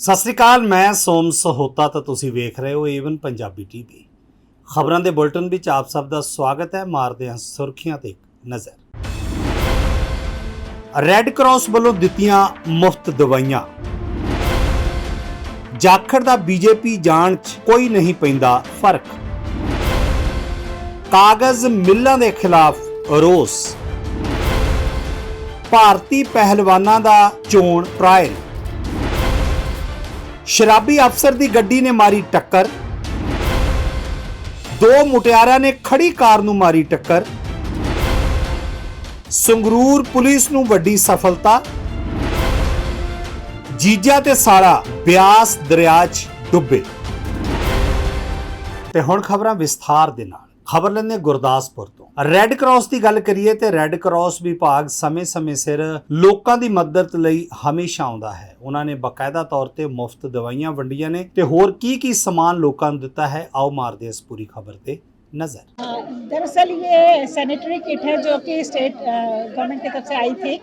ਸਤਿ ਸ੍ਰੀ ਅਕਾਲ, ਮੈਂ ਸੋਮ ਸਹੋਤਾ ਤਾਂ ਤੁਸੀਂ ਵੇਖ ਰਹੇ ਹੋ ਏਵਨ ਪੰਜਾਬੀ ਟੀਵੀ। ਖਬਰਾਂ ਦੇ ਬੁਲਟਨ ਵਿੱਚ ਆਪ ਸਭ ਦਾ ਸਵਾਗਤ ਹੈ। ਮਾਰਦੇ ਹਾਂ ਸੁਰਖੀਆਂ ਤੇ ਇੱਕ ਨਜ਼ਰ। ਰੈੱਡ ਕਰਾਸ ਵੱਲੋਂ ਦਿੱਤੀਆਂ ਮੁਫਤ ਦਵਾਈਆਂ। ਜਾਖੜ ਦਾ ਬੀਜੇਪੀ ਜਾਣ 'ਚ ਕੋਈ ਨਹੀਂ ਪੈਂਦਾ ਫਰਕ। ਕਾਗਜ਼ ਮਿੱਲਾਂ ਦੇ ਖਿਲਾਫ ਰੋਸ। ਭਾਰਤੀ ਪਹਿਲਵਾਨਾਂ ਦਾ ਚੋਣ ਟਰਾਇਲ। शराबी अफसर की गड्डी ने मारी टक्कर। दो मुटियारां ने खड़ी कार नूं मारी टक्कर। संगरूर पुलिस नूं वड्डी सफलता। जीजा ते साला ब्यास दरिया च डुब्बे। ते हुण खबरां विस्तार दे नाल। खबर लैंदे गुरदासपुर तो। रैड क्रॉस की गल करिए तो रैड क्रॉस विभाग समय समय सिर लोगों की मदद लई हमेशा आउंदा है। उन्होंने बकायदा तौर पर मुफ्त दवाइयां वंडियां ने ते होर की समान लोगों को दिता है। आओ मारदे इस पूरी खबर ते नजर। दरअसल ये सैनिटरी किट है जो कि स्टेट गवर्नमेंट की तरफ से आई थी,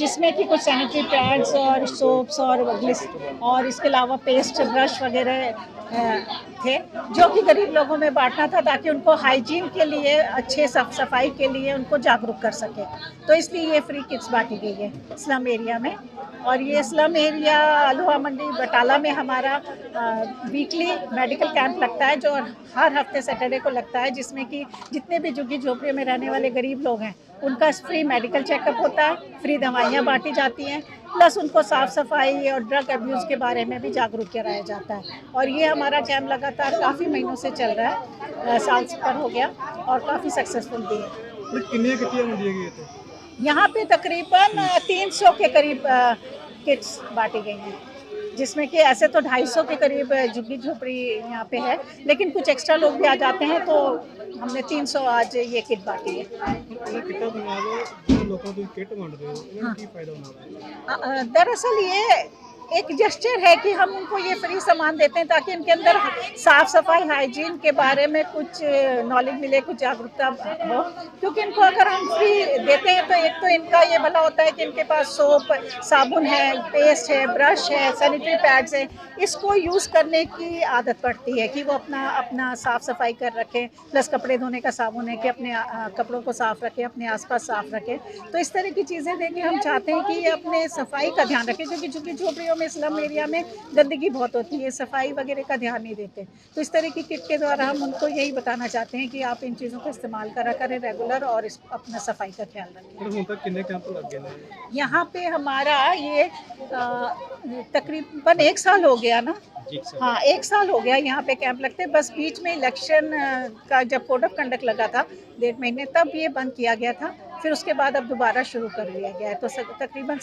जिसमें कि कुछ सैनिटरी पैड्स और सोप्स और इसके अलावा पेस्ट ब्रश वगैरह थे जो कि गरीब लोगों में बांटना था ताकि उनको हाइजीन के लिए, अच्छे साफ सफाई के लिए उनको जागरूक कर सके। तो इसलिए ये फ्री किट्स बांटी गई है स्लम एरिया में। और ये स्लम एरिया लोहा मंडी बटाला में हमारा वीकली मेडिकल कैंप लगता है जो हर हफ्ते सैटरडे को लगता है, जिसमें कि जितने भी झुग्गी झोपड़ियों में रहने वाले गरीब लोग हैं उनका फ्री मेडिकल चेकअप होता है, फ्री दवाइयाँ बांटी जाती हैं, प्लस उनको साफ़ सफाई और ड्रग अब्यूज़ के बारे में भी जागरूक कराया जाता है। और ये हमारा कैंप लगातार काफ़ी महीनों से चल रहा है, साल से पर हो गया और काफ़ी सक्सेसफुल भी है। यहाँ पे तकरीबन 300 के करीब किट्स बांटी गई हैं, जिसमें कि ऐसे तो 250 के करीब झुग्गी झोपड़ी यहाँ पे है, लेकिन कुछ एक्स्ट्रा लोग भी आ जाते हैं तो हमने 300 आज ये किट बांटी है। दरअसल ये एक जेस्चर है कि हम उनको ये फ्री सामान देते हैं ताकि इनके अंदर साफ़ सफाई हाइजीन के बारे में कुछ नॉलेज मिले, कुछ जागरूकता हो। क्योंकि इनको अगर हम फ्री देते हैं तो एक तो इनका ये भला होता है कि इनके पास सोप, साबुन है, पेस्ट है, ब्रश है, सैनिटरी पैड्स है, इसको यूज़ करने की आदत पड़ती है कि वो अपना साफ़ सफाई कर रखें, प्लस कपड़े धोने का साबुन है कि अपने कपड़ों को साफ़ रखें, अपने आसपास साफ़ रखें। तो इस तरह की चीज़ें देके हम चाहते हैं कि ये अपने सफाई का ध्यान रखें, क्योंकि झुग्गी झोपड़ियों में, स्लम एरिया में गंदगी बहुत होती है, सफाई वगैरह का ध्यान नहीं देते। तो इस तरह की किट के द्वारा हम उनको यही बताना चाहते हैं कि आप इन चीज़ों का इस्तेमाल करा करें रेगुलर और अपना सफाई का ख्याल रखें। यहाँ पे हमारा ये तकरीबन 1 साल हो गया ना। हाँ, 1 साल हो गया यहाँ पे कैंप लगते। बस बीच में इलेक्शन का जब कोड ऑफ कंडक्ट लगा था 1.5 महीने, तब ये बंद किया गया था। फिर उसके बाद अब दोबारा शुरू कर लिया गया है। तो तकरीबन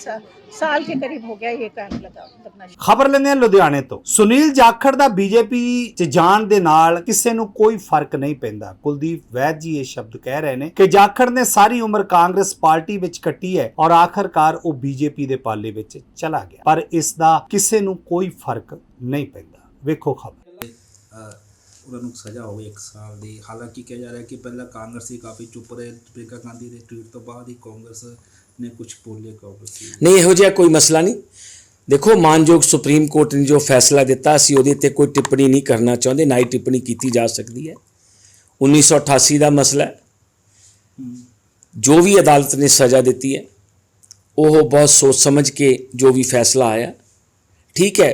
साल के करीब हो गया ये कैंप लगना। खबर लेने लुधियाने तो। सुनील जाखड़ दा बीजेपी च जाण दे नाल किसे नूं कोई फर्क नहीं पैंदा। कुलदीप वैद जी ये शब्द कह रहे ने कि जाखड़ ने सारी उम्र कांग्रेस पार्टी विच कट्टी है और आखिरकार वो बीजेपी दे पाले विच चला गया, पर इसदा किसे नूं कोई फर्क नहीं पैंदा। वेखो खबर। उन्होंने सज़ा हो गई 1 साल की। हालांकि कहा जा रहा है कि पहला कांग्रेस ही काफ़ी चुप रहे, प्रियंका गांधी के ट्वीट तो बाद ही कांग्रेस ने कुछ बोले। कांग्रेस नहीं ਇਹੋ ਜਿਹਾ ਕੋਈ ਮਸਲਾ ਨਹੀਂ। देखो मानयोग सुप्रीम कोर्ट ने जो फैसला दिता, ਅਸੀਂ ਉਹਦੇ ਤੇ ਕੋਈ ਟਿੱਪਣੀ नहीं करना चाहते, ना ही टिप्पणी की जा सकती है। 1988 का मसला है। जो भी अदालत ने सज़ा दी है वो बहुत सोच समझ के जो भी फैसला आया ठीक है।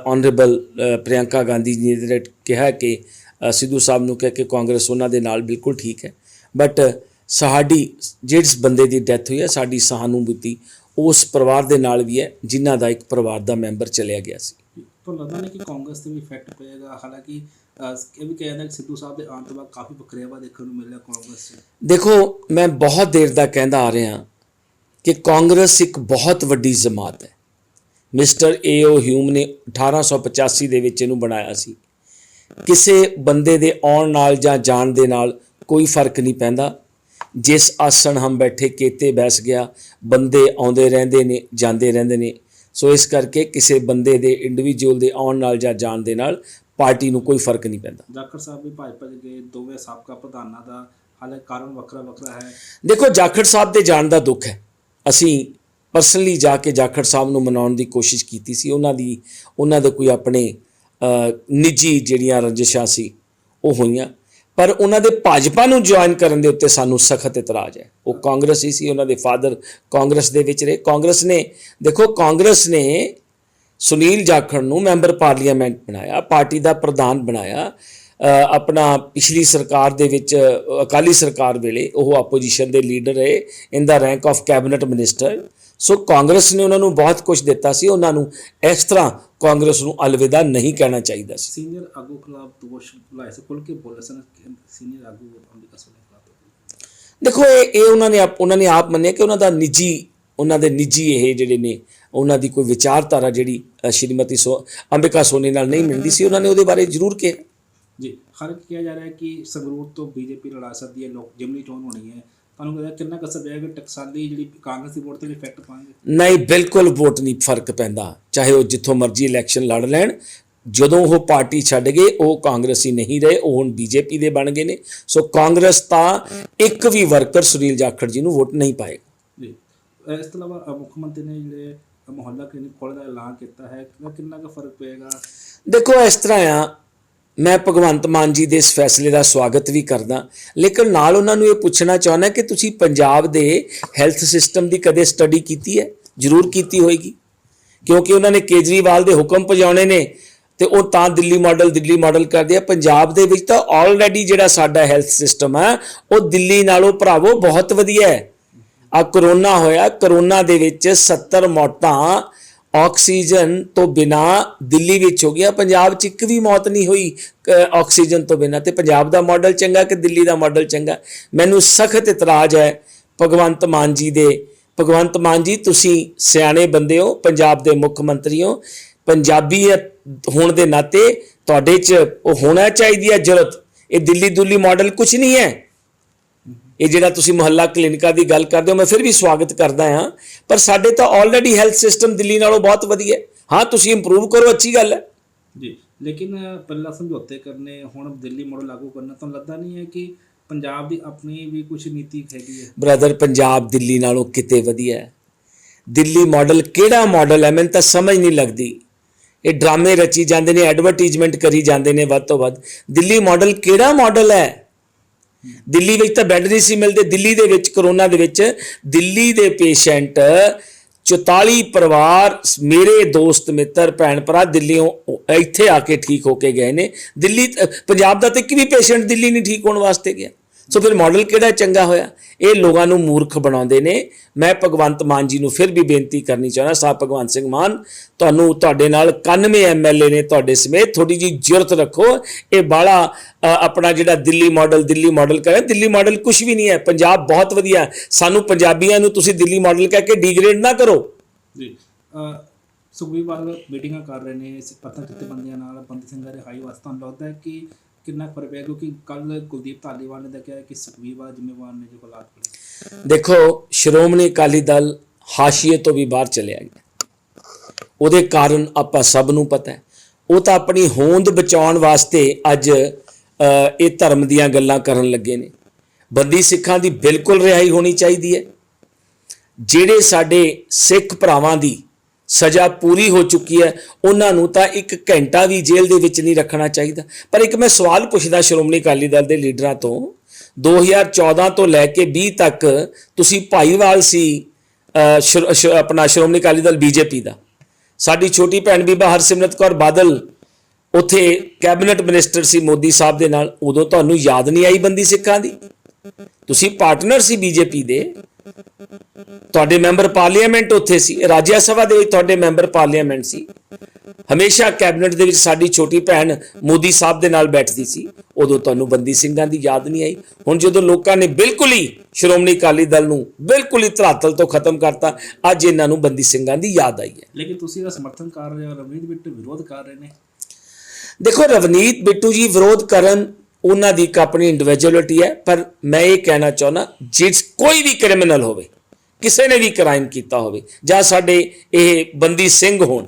ऑनरेबल प्रियंका गांधी जी ने कहा कि सिद्धू साहब ने कह के कांग्रेस उन्होंने नाल बिल्कुल ठीक है, बट साड़ी जिस बंदे की डैथ हुई है, साड़ी सहानुभूति उस परिवार के नाल भी है जिन्हों का एक परिवार का मैंबर चलिया गया सी। तो लगता नहीं कि कांग्रेस से भी इफेक्ट पेगा। हालांकि ये भी कहा जाता है कि सिद्धू साहब के आने तो बाद काफ़ी वखरेवा देखने को मिल रहा कांग्रेस से। देखो मैं बहुत देर तक कहता आ रहा कि कांग्रेस एक बहुत वड्डी जमात है। Mister A.O. ह्यूम ने 1885 ਦੇ ਵਿੱਚ ਇਹਨੂੰ ਬਣਾਇਆ ਸੀ। ਕਿਸੇ ਬੰਦੇ ਦੇ ਆਉਣ ਨਾਲ ਜਾਂ ਜਾਣ ਦੇ ਨਾਲ ਕੋਈ ਫਰਕ ਨਹੀਂ ਪੈਂਦਾ। ਜਿਸ ਆਸਣ ਹਮ ਬੈਠੇ ਕੀਤੇ ਬੈਸ ਗਿਆ, ਬੰਦੇ ਆਉਂਦੇ ਰਹਿੰਦੇ ਨੇ, ਜਾਂਦੇ ਰਹਿੰਦੇ ਨੇ। ਸੋ ਇਸ ਕਰਕੇ ਕਿਸੇ ਬੰਦੇ ਦੇ ਇੰਡੀਵਿਜੂਅਲ ਦੇ ਆਉਣ ਨਾਲ ਜਾਂ ਜਾਣ ਦੇ ਨਾਲ ਪਾਰਟੀ ਨੂੰ ਕੋਈ ਫਰਕ ਨਹੀਂ ਪੈਂਦਾ। ਜਾਖੜ ਸਾਹਿਬ ਵੀ ਭਾਜਪਾ ਦੇ ਗਏ, ਦੋਵੇਂ ਸਾਬਕਾ ਪ੍ਰਧਾਨਾਂ ਦਾ ਹਾਲੇ ਕਾਰਨ ਵੱਖਰਾ ਹੈ। ਦੇਖੋ ਜਾਖੜ ਸਾਹਿਬ ਦੇ ਜਾਣ ਦਾ ਦੁੱਖ ਹੈ। ਅਸੀਂ ਪਰਸਨਲੀ ਜਾ ਕੇ ਜਾਖੜ ਸਾਹਿਬ ਨੂੰ ਮਨਾਉਣ ਦੀ ਕੋਸ਼ਿਸ਼ ਕੀਤੀ ਸੀ। ਉਹਨਾਂ ਦੇ ਕੋਈ ਆਪਣੇ ਨਿੱਜੀ ਜਿਹੜੀਆਂ ਰੰਜਿਸ਼ਾਂ ਸੀ ਉਹ ਹੋਈਆਂ, ਪਰ ਉਹਨਾਂ ਦੇ ਭਾਜਪਾ ਨੂੰ ਜੁਆਇਨ ਕਰਨ ਦੇ ਉੱਤੇ ਸਾਨੂੰ ਸਖਤ ਇਤਰਾਜ਼ ਹੈ। ਉਹ ਕਾਂਗਰਸੀ ਸੀ, ਉਹਨਾਂ ਦੇ ਫਾਦਰ ਕਾਂਗਰਸ ਦੇ ਵਿੱਚ ਰਹੇ। ਕਾਂਗਰਸ ਨੇ ਸੁਨੀਲ ਜਾਖੜ ਨੂੰ ਮੈਂਬਰ ਪਾਰਲੀਮੈਂਟ ਬਣਾਇਆ, ਪਾਰਟੀ ਦਾ ਪ੍ਰਧਾਨ ਬਣਾਇਆ। ਆਪਣਾ ਪਿਛਲੀ ਸਰਕਾਰ ਦੇ ਵਿੱਚ ਅਕਾਲੀ ਸਰਕਾਰ ਵੇਲੇ ਉਹ ਆਪੋਜੀਸ਼ਨ ਦੇ ਲੀਡਰ ਰਹੇ ਇਨ ਦਾ ਰੈਂਕ ਆਫ ਕੈਬਨਿਟ ਮਿਨਿਸਟਰ। ਸੋ ਕਾਂਗਰਸ ਨੇ ਉਹਨਾਂ ਨੂੰ ਬਹੁਤ ਕੁਝ ਦਿੱਤਾ ਸੀ। ਉਹਨਾਂ ਨੂੰ ਇਸ ਤਰ੍ਹਾਂ ਕਾਂਗਰਸ ਨੂੰ ਅਲਵਿਦਾ ਨਹੀਂ ਕਹਿਣਾ ਚਾਹੀਦਾ ਸੀ। ਸੀਨੀਅਰ ਆਗੂ ਖਿਲਾਫ ਦੋਸ਼ ਲਾਏ ਸੀ, ਖੁੱਲ੍ਹ ਕੇ ਬੋਲੇ ਸਨ ਸੀਨੀਅਰ ਆਗੂ ਅੰਬਿਕਾ ਸੋਨੀ ਖਿਲਾਫ। ਦੇਖੋ ਇਹ ਉਹਨਾਂ ਨੇ ਆਪ ਮੰਨਿਆ ਕਿ ਉਹਨਾਂ ਦੇ ਨਿੱਜੀ ਇਹ ਜਿਹੜੇ ਨੇ ਉਹਨਾਂ ਦੀ ਕੋਈ ਵਿਚਾਰਧਾਰਾ ਜਿਹੜੀ ਸ਼੍ਰੀਮਤੀ ਅੰਬਿਕਾ ਸੋਨੀ ਨਾਲ ਨਹੀਂ ਮਿਲਦੀ ਸੀ। ਉਹਨਾਂ ਨੇ ਉਹਦੇ ਬਾਰੇ ਜ਼ਰੂਰ ਕਿਹਾ ਜੀ। ਹਰ ਕਿਹਾ ਜਾ ਰਿਹਾ ਹੈ ਕਿ ਸੰਗਰੂਰ ਤੋਂ ਬੀਜੇਪੀ ਲੜਾ ਸਕਦੀ ਹੈ, ਲੋਕ ਜਿਮਨੀ ਚੋਣ ਹੋਣੀ ਹੈ। ਤੁਹਾਨੂੰ ਕਹਿੰਦਾ ਕਿੰਨਾ ਕੁ ਅਸਰ ਪਿਆ ਕਿ ਟਕਸਾਲੀ ਜਿਹੜੀ ਕਾਂਗਰਸ ਦੀ ਵੋਟ ਤੇ ਇਫੈਕਟ ਪਾਉਣਗੇ? ਨਹੀਂ, ਬਿਲਕੁਲ ਵੋਟ ਨਹੀਂ ਫਰਕ ਪੈਂਦਾ, ਚਾਹੇ ਉਹ ਜਿੱਥੋਂ ਮਰਜ਼ੀ ਇਲੈਕਸ਼ਨ ਲੜ ਲੈਣ। ਜਦੋਂ ਉਹ ਪਾਰਟੀ ਛੱਡ ਗਏ ਉਹ ਕਾਂਗਰਸੀ ਨਹੀਂ ਰਹੇ, ਉਹ ਹੁਣ ਬੀਜੇਪੀ ਦੇ ਬਣ ਗਏ ਨੇ। ਸੋ ਕਾਂਗਰਸ ਤਾਂ ਇੱਕ ਵੀ ਵਰਕਰ ਸੁਨੀਲ ਜਾਖੜ ਜੀ ਨੂੰ ਵੋਟ ਨਹੀਂ ਪਾਏਗਾ ਜੀ। ਇਸ ਤੋਂ ਇਲਾਵਾ ਮੁੱਖ ਮੰਤਰੀ ਨੇ ਜਿਹੜੇ ਮੁਹੱਲਾ ਕਲੀਨਿਕ ਖੋਲ੍ਹਣ ਦਾ ਐਲਾਨ ਕੀਤਾ ਹੈ, ਕਿੰਨਾ ਕੁ ਫਰਕ ਪਏਗਾ? ਦੇਖੋ ਇਸ ਤਰ੍ਹਾਂ ਆ, ਮੈਂ ਭਗਵੰਤ ਮਾਨ ਜੀ ਦੇ ਇਸ ਫੈਸਲੇ ਦਾ ਸਵਾਗਤ ਵੀ ਕਰਦਾ, ਲੇਕਿਨ ਨਾਲ ਉਹਨਾਂ ਨੂੰ ਇਹ ਪੁੱਛਣਾ ਚਾਹੁੰਦਾ ਕਿ ਤੁਸੀਂ ਪੰਜਾਬ ਦੇ ਹੈਲਥ ਸਿਸਟਮ ਦੀ ਕਦੇ ਸਟੱਡੀ ਕੀਤੀ ਹੈ? ਜ਼ਰੂਰ ਕੀਤੀ ਹੋਏਗੀ, ਕਿਉਂਕਿ ਉਹਨਾਂ ਨੇ ਕੇਜਰੀਵਾਲ ਦੇ ਹੁਕਮ ਭਜਾਉਣੇ ਨੇ ਤੇ ਉਹ ਤਾਂ ਦਿੱਲੀ ਮਾਡਲ ਕਰਦੇ ਆ। ਪੰਜਾਬ ਦੇ ਵਿੱਚ ਤਾਂ ਆਲਰੇਡੀ ਜਿਹੜਾ ਸਾਡਾ ਹੈਲਥ ਸਿਸਟਮ ਹੈ ਉਹ ਦਿੱਲੀ ਨਾਲੋਂ ਭਰਾਵੋ ਬਹੁਤ ਵਧੀਆ ਹੈ। ਆ ਕਰੋਨਾ ਹੋਇਆ, ਕਰੋਨਾ ਦੇ ਵਿੱਚ 70 ਮੌਤਾਂ ਆਕਸੀਜਨ ਤੋਂ ਬਿਨਾ ਦਿੱਲੀ ਵਿੱਚ ਹੋ ਗਿਆ, ਪੰਜਾਬ 'ਚ ਇੱਕ ਵੀ ਮੌਤ ਨਹੀਂ ਹੋਈ ਆਕਸੀਜਨ ਤੋਂ ਬਿਨਾ। ਤੇ ਪੰਜਾਬ ਦਾ ਮਾਡਲ ਚੰਗਾ ਕਿ ਦਿੱਲੀ ਦਾ ਮਾਡਲ ਚੰਗਾ? ਮੈਨੂੰ ਸਖਤ ਇਤਰਾਜ਼ ਹੈ ਭਗਵੰਤ ਮਾਨ ਜੀ ਦੇ। ਭਗਵੰਤ ਮਾਨ ਜੀ, ਤੁਸੀਂ ਸਿਆਣੇ ਬੰਦੇ ਹੋ, ਪੰਜਾਬ ਦੇ ਮੁੱਖ ਮੰਤਰੀ ਹੋ, ਪੰਜਾਬੀ ਹੋਣ ਦੇ ਨਾਤੇ ਤੁਹਾਡੇ 'ਚ ਉਹ ਹੋਣਾ ਚਾਹੀਦੀ ਹੈ ਜੁਰਤ। ਇਹ ਦਿੱਲੀ ਮਾਡਲ ਕੁਝ ਨਹੀਂ ਹੈ। ਇਹ ਜਿਹੜਾ ਤੁਸੀਂ ਮੁਹੱਲਾ ਕਲੀਨਿਕਾਂ ਦੀ ਗੱਲ ਕਰਦੇ ਹੋ, ਮੈਂ ਫਿਰ ਵੀ ਸਵਾਗਤ ਕਰਦਾ ਹਾਂ, ਪਰ ਸਾਡੇ ਤਾਂ ਆਲਰੇਡੀ ਹੈਲਥ ਸਿਸਟਮ ਦਿੱਲੀ ਨਾਲੋਂ ਬਹੁਤ ਵਧੀਆ ਹੈ। ਹਾਂ, ਤੁਸੀਂ ਇੰਪਰੂਵ ਕਰੋ, ਅੱਛੀ ਗੱਲ ਹੈ ਜੀ, ਲੇਕਿਨ ਪਹਿਲਾਂ ਸਮਝੌਤੇ ਕਰਨੇ, ਹੁਣ ਦਿੱਲੀ ਮਾਡਲ ਲਾਗੂ ਕਰਨਾ, ਤਾਂ ਲੱਗਦਾ ਨਹੀਂ ਹੈ ਕਿ ਪੰਜਾਬ ਦੀ ਆਪਣੀ ਵੀ ਕੁਝ ਨੀਤੀ ਹੈਗੀ ਹੈ? ਬ੍ਰਦਰ, ਪੰਜਾਬ ਦਿੱਲੀ ਨਾਲੋਂ ਕਿਤੇ ਵਧੀਆ ਹੈ। ਦਿੱਲੀ ਮਾਡਲ ਕਿਹੜਾ ਮਾਡਲ ਹੈ? ਮੈਨੂੰ ਤਾਂ ਸਮਝ ਨਹੀਂ ਲੱਗਦੀ। ਇਹ ਡਰਾਮੇ ਰਚੀ ਜਾਂਦੇ ਨੇ, ਐਡਵਰਟਾਈਜ਼ਮੈਂਟ ਕਰੀ ਜਾਂਦੇ ਨੇ ਵੱਧ ਤੋਂ ਵੱਧ। ਦਿੱਲੀ ਮਾਡਲ ਕਿਹੜਾ ਮਾਡਲ ਹੈ? ਦਿੱਲੀ ਵਿੱਚ ਤਾਂ ਬੈੱਡ ਨਹੀਂ ਸੀ ਮਿਲਦੇ। ਦਿੱਲੀ ਦੇ ਵਿੱਚ ਕਰੋਨਾ ਦੇ ਵਿੱਚ ਦਿੱਲੀ ਦੇ ਪੇਸ਼ੈਂਟ 44 ਪਰਿਵਾਰ, ਮੇਰੇ ਦੋਸਤ ਮਿੱਤਰ ਭੈਣ ਭਰਾ ਦਿੱਲੀੋਂ ਇੱਥੇ ਆ ਕੇ ਠੀਕ ਹੋ ਕੇ ਗਏ ਨੇ। ਪੰਜਾਬ ਦਾ ਤਾਂ ਇੱਕ ਵੀ ਪੇਸ਼ੈਂਟ ਦਿੱਲੀ ਨਹੀਂ ਠੀਕ ਹੋਣ ਵਾਸਤੇ ਗਿਆ। ਸੋ ਫਿਰ ਮਾਡਲ ਕਿਹੜਾ ਚੰਗਾ ਹੋਇਆ? ਇਹ ਲੋਕਾਂ ਨੂੰ ਮੂਰਖ ਬਣਾਉਂਦੇ ਨੇ। ਮੈਂ ਭਗਵੰਤ ਮਾਨ ਜੀ ਨੂੰ ਫਿਰ ਵੀ ਬੇਨਤੀ ਕਰਨੀ ਚਾਹੁੰਦਾ, ਸਾਹਿਬ ਭਗਵੰਤ ਸਿੰਘ ਮਾਨ, ਤੁਹਾਡੇ ਨਾਲ 91 MLA ਨੇ ਤੁਹਾਡੇ ਸਮੇਤ, ਥੋੜੀ ਜਿਹੀ ਜੁਰਤ ਰੱਖੋ। ਇਹ ਬਾਲਾ ਆਪਣਾ ਜਿਹੜਾ ਦਿੱਲੀ ਮਾਡਲ ਕਰੇ, ਦਿੱਲੀ ਮਾਡਲ ਕੁਝ ਵੀ ਨਹੀਂ ਹੈ। ਪੰਜਾਬ ਬਹੁਤ ਵਧੀਆ। ਸਾਨੂੰ ਪੰਜਾਬੀਆਂ ਨੂੰ ਤੁਸੀਂ ਦਿੱਲੀ ਮਾਡਲ ਕਹਿ ਕੇ ਡੀਗ੍ਰੇਡ ਨਾ ਕਰੋ ਜੀ। ਸੁਖਬੀਰ ਬਾਦਲ ਮੀਟਿੰਗਾਂ ਕਰ ਰਹੇ ਨੇ ਪੱਤਰ ਜਥੇਬੰਦੀਆਂ ਨਾਲ, ਬੰਦੀ ਸਿੰਘਾਂ ਦੇ ਹਾਈ ਵਾਸਤੇ। ਤੁਹਾਨੂੰ ਲੱਗਦਾ ਹੈ ਕਿ ਕਿੰਨਾ ਫਰਕ ਹੈ? ਕਿਉਂਕਿ ਕੱਲ ਕੁਲਦੀਪ ਧਾਲੀਵਾਲ ਨੇ ਕਿਹਾ ਕਿ ਸੁਖਬੀਰ ਬਾਦਲ ਜ਼ਿੰਮੇਵਾਰ ਨੇ ਜੋ ਹਾਲਾਤ ਬਣੇ। ਦੇਖੋ, ਸ਼੍ਰੋਮਣੀ ਅਕਾਲੀ ਦਲ ਹਾਸ਼ੀਏ ਤੋਂ ਵੀ ਬਾਹਰ ਚਲਿਆ ਗਿਆ। ਉਹਦੇ ਕਾਰਨ ਆਪਾਂ ਸਭ ਨੂੰ ਪਤਾ ਹੈ। ਉਹ ਤਾਂ ਆਪਣੀ ਹੋਂਦ ਬਚਾਉਣ ਵਾਸਤੇ ਅੱਜ ਇਹ ਧਰਮ ਦੀਆਂ ਗੱਲਾਂ ਕਰਨ ਲੱਗੇ ਨੇ। ਬੰਦੀ ਸਿੱਖਾਂ ਦੀ ਬਿਲਕੁਲ ਰਿਹਾਈ ਹੋਣੀ ਚਾਹੀਦੀ ਹੈ। ਜਿਹੜੇ ਸਾਡੇ ਸਿੱਖ ਭਰਾਵਾਂ ਦੀ ਸਜ਼ਾ ਪੂਰੀ ਹੋ ਚੁੱਕੀ ਹੈ, ਉਹਨਾਂ ਨੂੰ ਤਾਂ 1 ਘੰਟਾ ਵੀ ਜੇਲ੍ਹ ਦੇ ਵਿੱਚ ਨਹੀਂ ਰੱਖਣਾ ਚਾਹੀਦਾ। ਪਰ ਇੱਕ ਮੈਂ ਸਵਾਲ ਪੁੱਛਦਾ ਸ਼੍ਰੋਮਣੀ ਅਕਾਲੀ ਦਲ ਦੇ ਲੀਡਰਾਂ ਤੋਂ, 2014 ਤੋਂ ਲੈ ਕੇ 20 ਤੱਕ ਤੁਸੀਂ ਭਾਈਵਾਲ ਸੀ ਆਪਣਾ ਸ਼੍ਰੋਮਣੀ ਅਕਾਲੀ ਦਲ ਬੀਜੇਪੀ ਦਾ। ਸਾਡੀ ਛੋਟੀ ਭੈਣ ਬੀਬਾ ਹਰਸਿਮਰਤ ਕੌਰ ਬਾਦਲ ਉੱਥੇ ਕੈਬਨਿਟ ਮਿਨਿਸਟਰ ਸੀ ਮੋਦੀ ਸਾਹਿਬ ਦੇ ਨਾਲ। ਉਦੋਂ ਤੁਹਾਨੂੰ ਯਾਦ ਨਹੀਂ ਆਈ ਬੰਦੀ ਸਿੱਖਾਂ ਦੀ? ਤੁਸੀਂ ਪਾਰਟਨਰ ਸੀ ਬੀਜੇਪੀ ਦੇ, ਤੁਹਾਡੇ ਮੈਂਬਰ ਪਾਰਲੀਮੈਂਟ ਉੱਥੇ ਸੀ, ਰਾਜ ਸਭਾ ਦੇ ਵਿੱਚ ਤੁਹਾਡੇ ਮੈਂਬਰ ਪਾਰਲੀਮੈਂਟ ਸੀ। ਹਮੇਸ਼ਾ ਕੈਬਨਿਟ ਦੇ ਵਿੱਚ ਸਾਡੀ ਛੋਟੀ ਭੈਣ ਮੋਦੀ ਸਾਹਿਬ ਦੇ ਨਾਲ ਬੈਠਦੀ ਸੀ। ਉਦੋਂ ਤੁਹਾਨੂੰ ਬੰਦੀ ਸਿੰਘਾਂ ਦੀ ਯਾਦ ਨਹੀਂ ਆਈ। ਹੁਣ ਜਦੋਂ ਲੋਕਾਂ ਨੇ ਬਿਲਕੁਲ ਹੀ ਸ਼੍ਰੋਮਣੀ ਅਕਾਲੀ ਦਲ ਨੂੰ ਬਿਲਕੁਲ ਹੀ ਧਰਾਤਲ ਤੋਂ ਖਤਮ ਕਰਤਾ, ਅੱਜ ਇਹਨਾਂ ਨੂੰ ਬੰਦੀ ਸਿੰਘਾਂ ਦੀ ਯਾਦ ਆਈ ਹੈ। ਲੇਕਿਨ ਤੁਸੀਂ ਇਹਦਾ ਸਮਰਥਨ ਕਰ ਰਹੇ ਹੋ, ਰਵਨੀਤ ਬਿੱਟੂ ਵਿਰੋਧ ਕਰ ਰਹੇ ਨੇ। ਦੇਖੋ, ਰਵਨੀਤ ਬਿੱਟੂ ਜੀ ਵਿਰੋਧ ਕਰਨ, ਉਹਨਾਂ ਦੀ ਇੱਕ ਆਪਣੀ ਇੰਡੀਵਿਜੂਅਲਿਟੀ ਹੈ, ਪਰ ਮੈਂ ਇਹ ਕਹਿਣਾ ਚਾਹੁੰਦਾ, ਜਿਸ ਕੋਈ ਵੀ ਕ੍ਰਿਮੀਨਲ ਹੋਵੇ, ਕਿਸੇ ਨੇ ਵੀ ਕ੍ਰਾਈਮ ਕੀਤਾ ਹੋਵੇ, ਜਾਂ ਸਾਡੇ ਇਹ ਬੰਦੀ ਸਿੰਘ ਹੋਣ,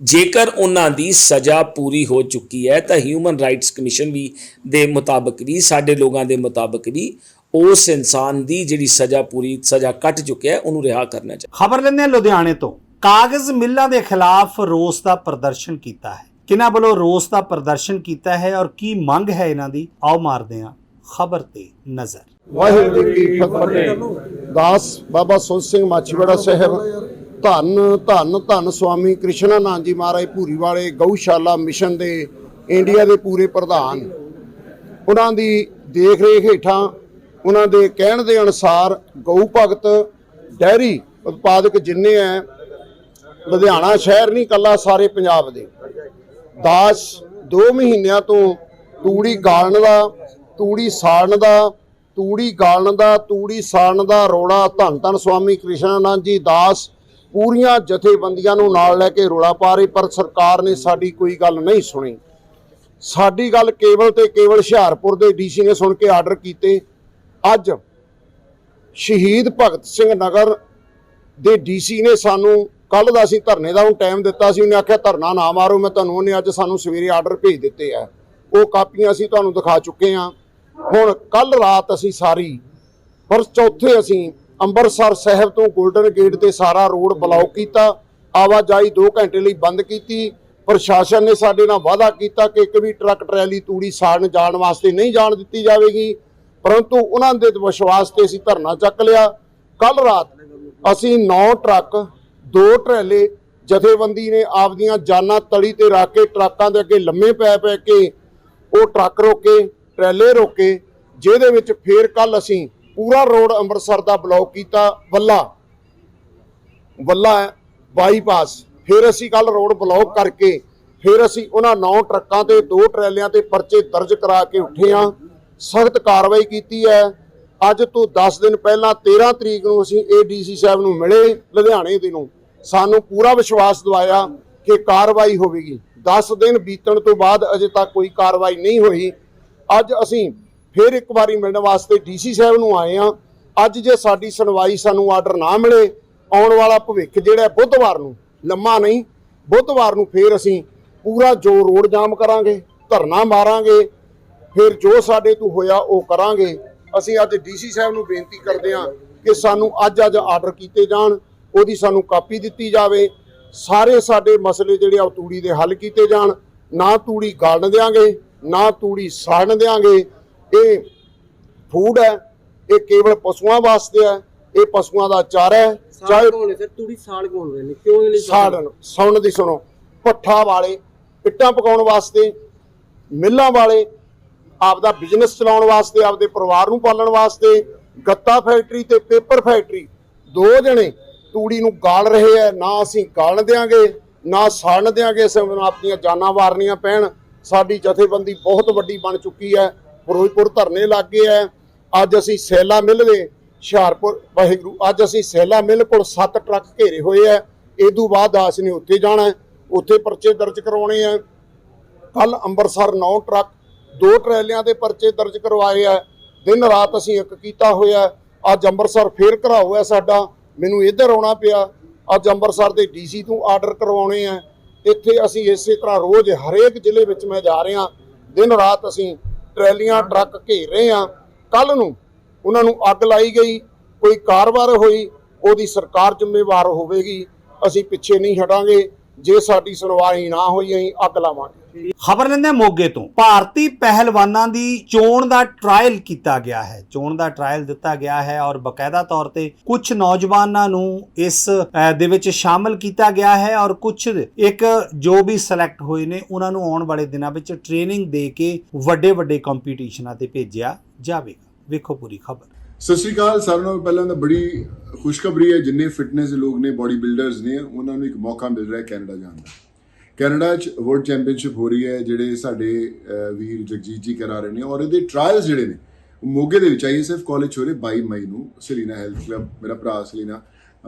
ਜੇਕਰ ਉਹਨਾਂ ਦੀ ਸਜ਼ਾ ਪੂਰੀ ਹੋ ਚੁੱਕੀ ਹੈ ਤਾਂ ਹਿਊਮਨ ਰਾਈਟਸ ਕਮਿਸ਼ਨ ਵੀ ਦੇ ਮੁਤਾਬਕ ਵੀ, ਸਾਡੇ ਲੋਕਾਂ ਦੇ ਮੁਤਾਬਕ ਵੀ, ਉਸ ਇਨਸਾਨ ਦੀ ਜਿਹੜੀ ਸਜ਼ਾ ਪੂਰੀ ਸਜ਼ਾ ਕੱਟ ਚੁੱਕਿਆ ਹੈ ਉਹਨੂੰ ਰਿਹਾ ਕਰਨਾ ਚਾਹੀਦਾ। ਖਬਰ ਲੈਂਦੇ ਹਾਂ ਲੁਧਿਆਣੇ ਤੋਂ। ਕਾਗਜ਼ ਮਿੱਲਾਂ ਦੇ ਖਿਲਾਫ ਰੋਸ ਦਾ ਪ੍ਰਦਰਸ਼ਨ ਕੀਤਾ ਹੈ। ਕਿਹਨਾਂ ਵੱਲੋਂ ਰੋਸ ਦਾ ਪ੍ਰਦਰਸ਼ਨ ਕੀਤਾ ਹੈ ਔਰ ਕੀ ਮੰਗ ਹੈ ਇਹਨਾਂ ਦੀ, ਆਓ ਮਾਰਦੇ ਹਾਂ ਖਬਰ ਤੇ ਨਜ਼ਰ। ਵਾਹਿਗੁਰੂ ਜੀ ਕੀ ਫਤਿਹ। ਦਾਸ ਬਾਬਾ ਸੁੰਦਰ ਸਿੰਘ ਮਾਛੀਵਾੜਾ ਸਾਹਿਬ ਧੰਨ ਧੰਨ ਧੰਨ ਸਵਾਮੀ ਕ੍ਰਿਸ਼ਨਾਨੰਦ ਜੀ ਮਹਾਰਾਜ ਭੂਰੀ ਵਾਲੇ ਗਊਸ਼ਾਲਾ ਮਿਸ਼ਨ ਦੇ ਇੰਡੀਆ ਦੇ ਪੂਰੇ ਪ੍ਰਧਾਨ, ਉਹਨਾਂ ਦੀ ਦੇਖ ਰੇਖ ਹੇਠਾਂ ਉਹਨਾਂ ਦੇ ਕਹਿਣ ਦੇ ਅਨੁਸਾਰ ਗਊ ਭਗਤ ਡੈਰੀ ਉਤਪਾਦਕ ਜਿੰਨੇ ਹੈ ਲੁਧਿਆਣਾ ਸ਼ਹਿਰ ਨਹੀਂ ਕੱਲਾ ਸਾਰੇ ਪੰਜਾਬ ਦੇ, ਦਾਸ 2 ਮਹੀਨਿਆਂ ਤੋਂ ਤੂੜੀ ਗਾਲਣ ਦਾ, ਤੂੜੀ ਸਾੜਨ ਦਾ, ਤੂੜੀ ਗਾਲਣ ਦਾ, ਤੂੜੀ ਸਾੜਨ ਦਾ ਰੋਲਾ ਧੰਨ ਧੰਨ ਸਵਾਮੀ ਕ੍ਰਿਸ਼ਨਾਨੰਦ ਜੀ ਦਾਸ ਪੂਰੀਆਂ ਜਥੇਬੰਦੀਆਂ ਨੂੰ ਨਾਲ ਲੈ ਕੇ ਰੋਲਾ ਪਾ ਰਹੇ, ਪਰ ਸਰਕਾਰ ਨੇ ਸਾਡੀ ਕੋਈ ਗੱਲ ਨਹੀਂ ਸੁਣੀ। ਸਾਡੀ ਗੱਲ ਕੇਵਲ ਤੇ ਕੇਵਲ ਹੁਸ਼ਿਆਰਪੁਰ ਦੇ ਡੀਸੀ ਨੇ ਸੁਣ ਕੇ ਆਰਡਰ ਕੀਤੇ। ਅੱਜ ਸ਼ਹੀਦ ਭਗਤ ਸਿੰਘ ਨਗਰ ਦੇ ਡੀਸੀ ਨੇ ਸਾਨੂੰ ਕੱਲ ਦਾ ਅਸੀਂ ਧਰਨੇ ਦਾ ਟਾਈਮ ਦਿੱਤਾ ਸੀ, ਉਹਨੇ ਆਖਿਆ ਧਰਨਾ ਨਾ ਮਾਰੋ ਮੈਂ ਤੁਹਾਨੂੰ, ਉਹਨੇ ਅੱਜ ਸਾਨੂੰ ਸਵੇਰੇ ਆਰਡਰ ਭੇਜ ਦਿੱਤੇ ਆ, ਉਹ ਕਾਪੀਆਂ ਅਸੀਂ ਤੁਹਾਨੂੰ ਦਿਖਾ ਚੁੱਕੇ ਹਾਂ। ਹੁਣ ਕੱਲ ਰਾਤ ਅਸੀਂ ਸਾਰੀ ਪਰ ਚੌਥੇ ਅਸੀਂ ਅੰਮ੍ਰਿਤਸਰ ਸਾਹਿਬ ਤੋਂ ਗੋਲਡਨ ਗੇਟ ਤੇ ਸਾਰਾ ਰੋਡ ਬਲੌਕ ਕੀਤਾ, ਆਵਾਜਾਈ 2 ਘੰਟੇ ਲਈ ਬੰਦ ਕੀਤੀ। ਪ੍ਰਸ਼ਾਸਨ ਨੇ ਸਾਡੇ ਨਾਲ ਵਾਅਦਾ ਕੀਤਾ ਕਿ ਇੱਕ ਵੀ ਟਰੱਕ ਟਰੈਲੀ ਤੂੜੀ ਸਾੜਨ ਜਾਣ ਵਾਸਤੇ ਨਹੀਂ ਜਾਣ ਦਿੱਤੀ ਜਾਵੇਗੀ, ਪਰੰਤੂ ਉਹਨਾਂ ਦੇ ਵਿਸ਼ਵਾਸ ਤੇ ਅਸੀਂ ਧਰਨਾ ਚੱਕ ਲਿਆ। ਕੱਲ ਰਾਤ ਅਸੀਂ 9 ਟਰੱਕ 2 ਟਰੈਲੇ ਜਥੇਬੰਦੀ ਨੇ ਆਪਦੀਆਂ ਜਾਨਾਂ ਤਲੀ ਤੇ ਰੱਖ ਕੇ ਟਰੱਕਾਂ ਦੇ ਅੱਗੇ ਲੰਮੇ ਪੈ ਕੇ ਉਹ ਟਰੱਕ ਰੋਕੇ, ਟਰੈਲੇ ਰੋਕੇ, ਜਿਹਦੇ ਵਿੱਚ ਫੇਰ ਕੱਲ ਅਸੀਂ ਪੂਰਾ ਰੋਡ ਅੰਮ੍ਰਿਤਸਰ ਦਾ ਬਲੌਕ ਕੀਤਾ। ਵੱਲਾ ਬਾਈਪਾਸ ਫਿਰ ਅਸੀਂ ਕੱਲ ਰੋਡ ਬਲੌਕ ਕਰਕੇ ਫਿਰ ਅਸੀਂ ਉਹਨਾਂ 9 ਟਰੱਕਾਂ ਤੇ 2 ਟਰੈਲਿਆਂ ਤੇ ਪਰਚੇ ਦਰਜ ਕਰਾ ਕੇ ਉੱਠੇ ਹਾਂ, ਸਖਤ ਕਾਰਵਾਈ ਕੀਤੀ ਹੈ। ਅੱਜ ਤੋਂ 10 ਦਿਨ ਪਹਿਲਾਂ 13 ਤਰੀਕ ਨੂੰ ਅਸੀਂ ਏਡੀਸੀ ਸਾਹਿਬ ਨੂੰ ਮਿਲੇ ਲੁਧਿਆਣੇ ਦੇ ਨੂੰ, ਸਾਨੂੰ ਪੂਰਾ ਵਿਸ਼ਵਾਸ ਦਿਵਾਇਆ ਕਿ ਕਾਰਵਾਈ ਹੋਵੇਗੀ। 10 ਦਿਨ ਬੀਤਣ ਤੋਂ ਬਾਅਦ ਅਜੇ ਤੱਕ ਕੋਈ ਕਾਰਵਾਈ ਨਹੀਂ ਹੋਈ। ਅੱਜ ਅਸੀਂ ਫਿਰ ਇੱਕ ਵਾਰੀ ਮਿਲਣ ਵਾਸਤੇ ਡੀਸੀ ਸਾਹਿਬ ਨੂੰ ਆਏ ਹਾਂ। ਅੱਜ ਜੇ ਸਾਡੀ ਸੁਣਵਾਈ ਸਾਨੂੰ ਆਰਡਰ ਨਾ ਮਿਲੇ, ਆਉਣ ਵਾਲਾ ਭਵਿੱਖ ਜਿਹੜਾ ਬੁੱਧਵਾਰ ਨੂੰ, ਲੰਮਾ ਨਹੀਂ ਬੁੱਧਵਾਰ ਨੂੰ ਫਿਰ ਅਸੀਂ ਪੂਰਾ ਜੋ ਰੋਡ ਜਾਮ ਕਰਾਂਗੇ, ਧਰਨਾ ਮਾਰਾਂਗੇ, ਫਿਰ ਜੋ ਸਾਡੇ ਤੋਂ ਹੋਇਆ ਉਹ ਕਰਾਂਗੇ। ਅਸੀਂ ਅੱਜ ਡੀਸੀ ਸਾਹਿਬ ਨੂੰ ਬੇਨਤੀ ਕਰਦੇ ਹਾਂ ਕਿ ਸਾਨੂੰ ਅੱਜ ਆਰਡਰ ਕੀਤੇ ਜਾਣ, ਉਹਦੀ ਸਾਨੂੰ ਕਾਪੀ ਦਿੱਤੀ ਜਾਵੇ, ਸਾਰੇ ਸਾਡੇ ਮਸਲੇ ਜਿਹੜੇ ਆ ਤੂੜੀ ਦੇ ਹੱਲ ਕੀਤੇ ਜਾਣ। ਨਾ ਤੂੜੀ ਗਾਲਣ ਦਿਆਂਗੇ, ਨਾ ਤੂੜੀ ਸਾੜਨ ਦਿਆਂਗੇ। ਇਹ ਫੂਡ ਹੈ, ਇਹ ਕੇਵਲ ਪਸ਼ੂਆਂ ਵਾਸਤੇ ਹੈ, ਇਹ ਪਸ਼ੂਆਂ ਦਾ ਚਾਰਾ ਹੈ। ਚਾਹੇ ਤੂੜੀ ਸਾੜ ਕੌਣ ਰਹੇ ਨੇ, ਕਿਉਂ ਨਹੀਂ ਸਾੜਨ ਸੁਣਨ ਦੀ ਸੁਣੋ, ਭੱਠਾ ਵਾਲੇ ਇੱਟਾਂ ਪਕਾਉਣ ਵਾਸਤੇ, ਮਿੱਲਾਂ ਵਾਲੇ ਆਪਦਾ ਬਿਜ਼ਨਸ ਚਲਾਉਣ ਵਾਸਤੇ, ਆਪਦੇ ਪਰਿਵਾਰ ਨੂੰ ਪਾਲਣ ਵਾਸਤੇ, ਗੱਤਾ ਫੈਕਟਰੀ ਤੇ ਪੇਪਰ ਫੈਕਟਰੀ 2 ਜਣੇ ਤੂੜੀ ਨੂੰ ਗਾਲ ਰਹੇ ਹੈ। ਨਾ ਅਸੀਂ ਗਾਲਣ ਦਿਆਂਗੇ, ਨਾ ਸਾੜਨ ਦਿਆਂਗੇ, ਅਸੀਂ ਆਪਣੀਆਂ ਜਾਨਾਂ ਵਾਰਨੀਆਂ ਪੈਣ। ਸਾਡੀ ਜਥੇਬੰਦੀ ਬਹੁਤ ਵੱਡੀ ਬਣ ਚੁੱਕੀ ਹੈ, ਫਿਰੋਜ਼ਪੁਰ ਧਰਨੇ ਲੱਗ ਗਏ ਹੈ। ਅੱਜ ਅਸੀਂ ਸੈਲਾ ਮਿੱਲ ਦੇ ਹੁਸ਼ਿਆਰਪੁਰ, ਵਾਹਿਗੁਰੂ, ਅੱਜ ਅਸੀਂ ਸੈਲਾ ਮਿੱਲ ਕੋਲ 7 ਟਰੱਕ ਘੇਰੇ ਹੋਏ ਹੈ। ਇਹਦੂ ਬਾਅਦ ਦਾਸ ਨੇ ਉੱਥੇ ਜਾਣਾ, ਉੱਥੇ ਪਰਚੇ ਦਰਜ ਕਰਵਾਉਣੇ ਆ। ਕੱਲ ਅੰਮ੍ਰਿਤਸਰ 9 ਟਰੱਕ 2 ਟਰੈਲਿਆਂ ਦੇ ਪਰਚੇ ਦਰਜ ਕਰਵਾਏ ਆ। ਦਿਨ ਰਾਤ ਅਸੀਂ ਇੱਕ ਕੀਤਾ ਹੋਇਆ। ਅੱਜ ਅੰਮ੍ਰਿਤਸਰ ਫੇਰ ਘਰਾਓ ਹੈ ਸਾਡਾ, ਮੈਨੂੰ ਇੱਧਰ ਆਉਣਾ ਪਿਆ। ਅੱਜ ਅੰਮ੍ਰਿਤਸਰ ਦੇ ਡੀਸੀ ਤੋਂ ਆਰਡਰ ਕਰਵਾਉਣੇ ਆ। ਇੱਥੇ ਅਸੀਂ ਇਸੇ ਤਰ੍ਹਾਂ ਰੋਜ਼ ਹਰੇਕ ਜ਼ਿਲ੍ਹੇ ਵਿੱਚ ਮੈਂ ਜਾ ਰਿਹਾ, ਦਿਨ ਰਾਤ ਅਸੀਂ ਟਰੈਲੀਆਂ ਟਰੱਕ ਘੇਰ ਰਹੇ ਹਾਂ। ਕੱਲ ਨੂੰ ਉਹਨਾਂ ਨੂੰ ਅੱਗ ਲਾਈ ਗਈ, ਕੋਈ ਕਾਰਵਾਈ ਹੋਈ, ਉਹਦੀ ਸਰਕਾਰ ਜ਼ਿੰਮੇਵਾਰ ਹੋਵੇਗੀ। ਅਸੀਂ ਪਿੱਛੇ ਨਹੀਂ ਹਟਾਂਗੇ। ਜੇ ਸਾਡੀ ਸੁਣਵਾਈ ਨਾ ਹੋਈ ਅਸੀਂ ਅੱਗ ਲਾਵਾਂਗੇ। ਖਬਰ ਲੈਂਦੇ ਮੋਗੇ ਤੋਂ। ਭਾਰਤੀ ਪਹਿਲਵਾਨਾਂ ਦੀ ਚੋਣ ਦਾ ਟ੍ਰਾਇਲ ਕੀਤਾ ਗਿਆ ਹੈ, ਚੋਣ ਦਾ ਟ੍ਰਾਇਲ ਦਿੱਤਾ ਗਿਆ ਹੈ ਔਰ ਬਕਾਇਦਾ ਤੌਰ ਤੇ ਕੁਝ ਨੌਜਵਾਨਾਂ ਨੂੰ ਇਸ ਦੇ ਵਿੱਚ ਸ਼ਾਮਲ ਕੀਤਾ ਗਿਆ ਹੈ ਔਰ ਕੁਝ ਇੱਕ ਜੋ ਵੀ ਸਿਲੈਕਟ ਹੋਏ ਨੇ ਉਹਨਾਂ ਨੂੰ ਆਉਣ ਵਾਲੇ ਦਿਨਾਂ ਵਿੱਚ ਟ੍ਰੇਨਿੰਗ ਦੇ ਕੇ ਵੱਡੇ ਕੰਪੀਟੀਸ਼ਨਾਂ ਤੇ ਭੇਜਿਆ ਜਾਵੇਗਾ। ਵੇਖੋ ਪੂਰੀ ਖਬਰ। ਸਤਿ ਸ਼੍ਰੀ ਅਕਾਲ ਸਾਰਿਆਂ ਨੂੰ। ਪਹਿਲਾਂ ਤਾਂ ਬੜੀ ਖੁਸ਼ਖਬਰੀ ਹੈ, ਜਿੰਨੇ ਫਿਟਨੈਸ ਦੇ ਲੋਕ ਨੇ, ਬੋਡੀ ਬਿਲਡਰਸ ਨੇ, ਉਹਨਾਂ ਨੂੰ ਇੱਕ ਮੌਕਾ ਮਿਲ ਰਿਹਾ ਕੈਨੇਡਾ ਜਾਣ ਦਾ। ਕੈਨੇਡਾ 'ਚ ਵਰਲਡ ਚੈਂਪੀਅਨਸ਼ਿਪ ਹੋ ਰਹੀ ਹੈ, ਜਿਹੜੇ ਸਾਡੇ ਵੀਰ ਜਗਜੀਤ ਜੀ ਕਰਾ ਰਹੇ ਨੇ, ਔਰ ਇਹਦੇ ਟਰਾਇਲਸ ਜਿਹੜੇ ਨੇ ਮੋਗੇ ਦੇ ਵਿੱਚ ISF ਕਾਲਜ ਹੋ ਰਹੇ 22 ਮਈ ਨੂੰ। ਸਲੀਨਾ ਹੈਲਥ ਕਲੱਬ, ਮੇਰਾ ਭਰਾ ਸਲੀਨਾ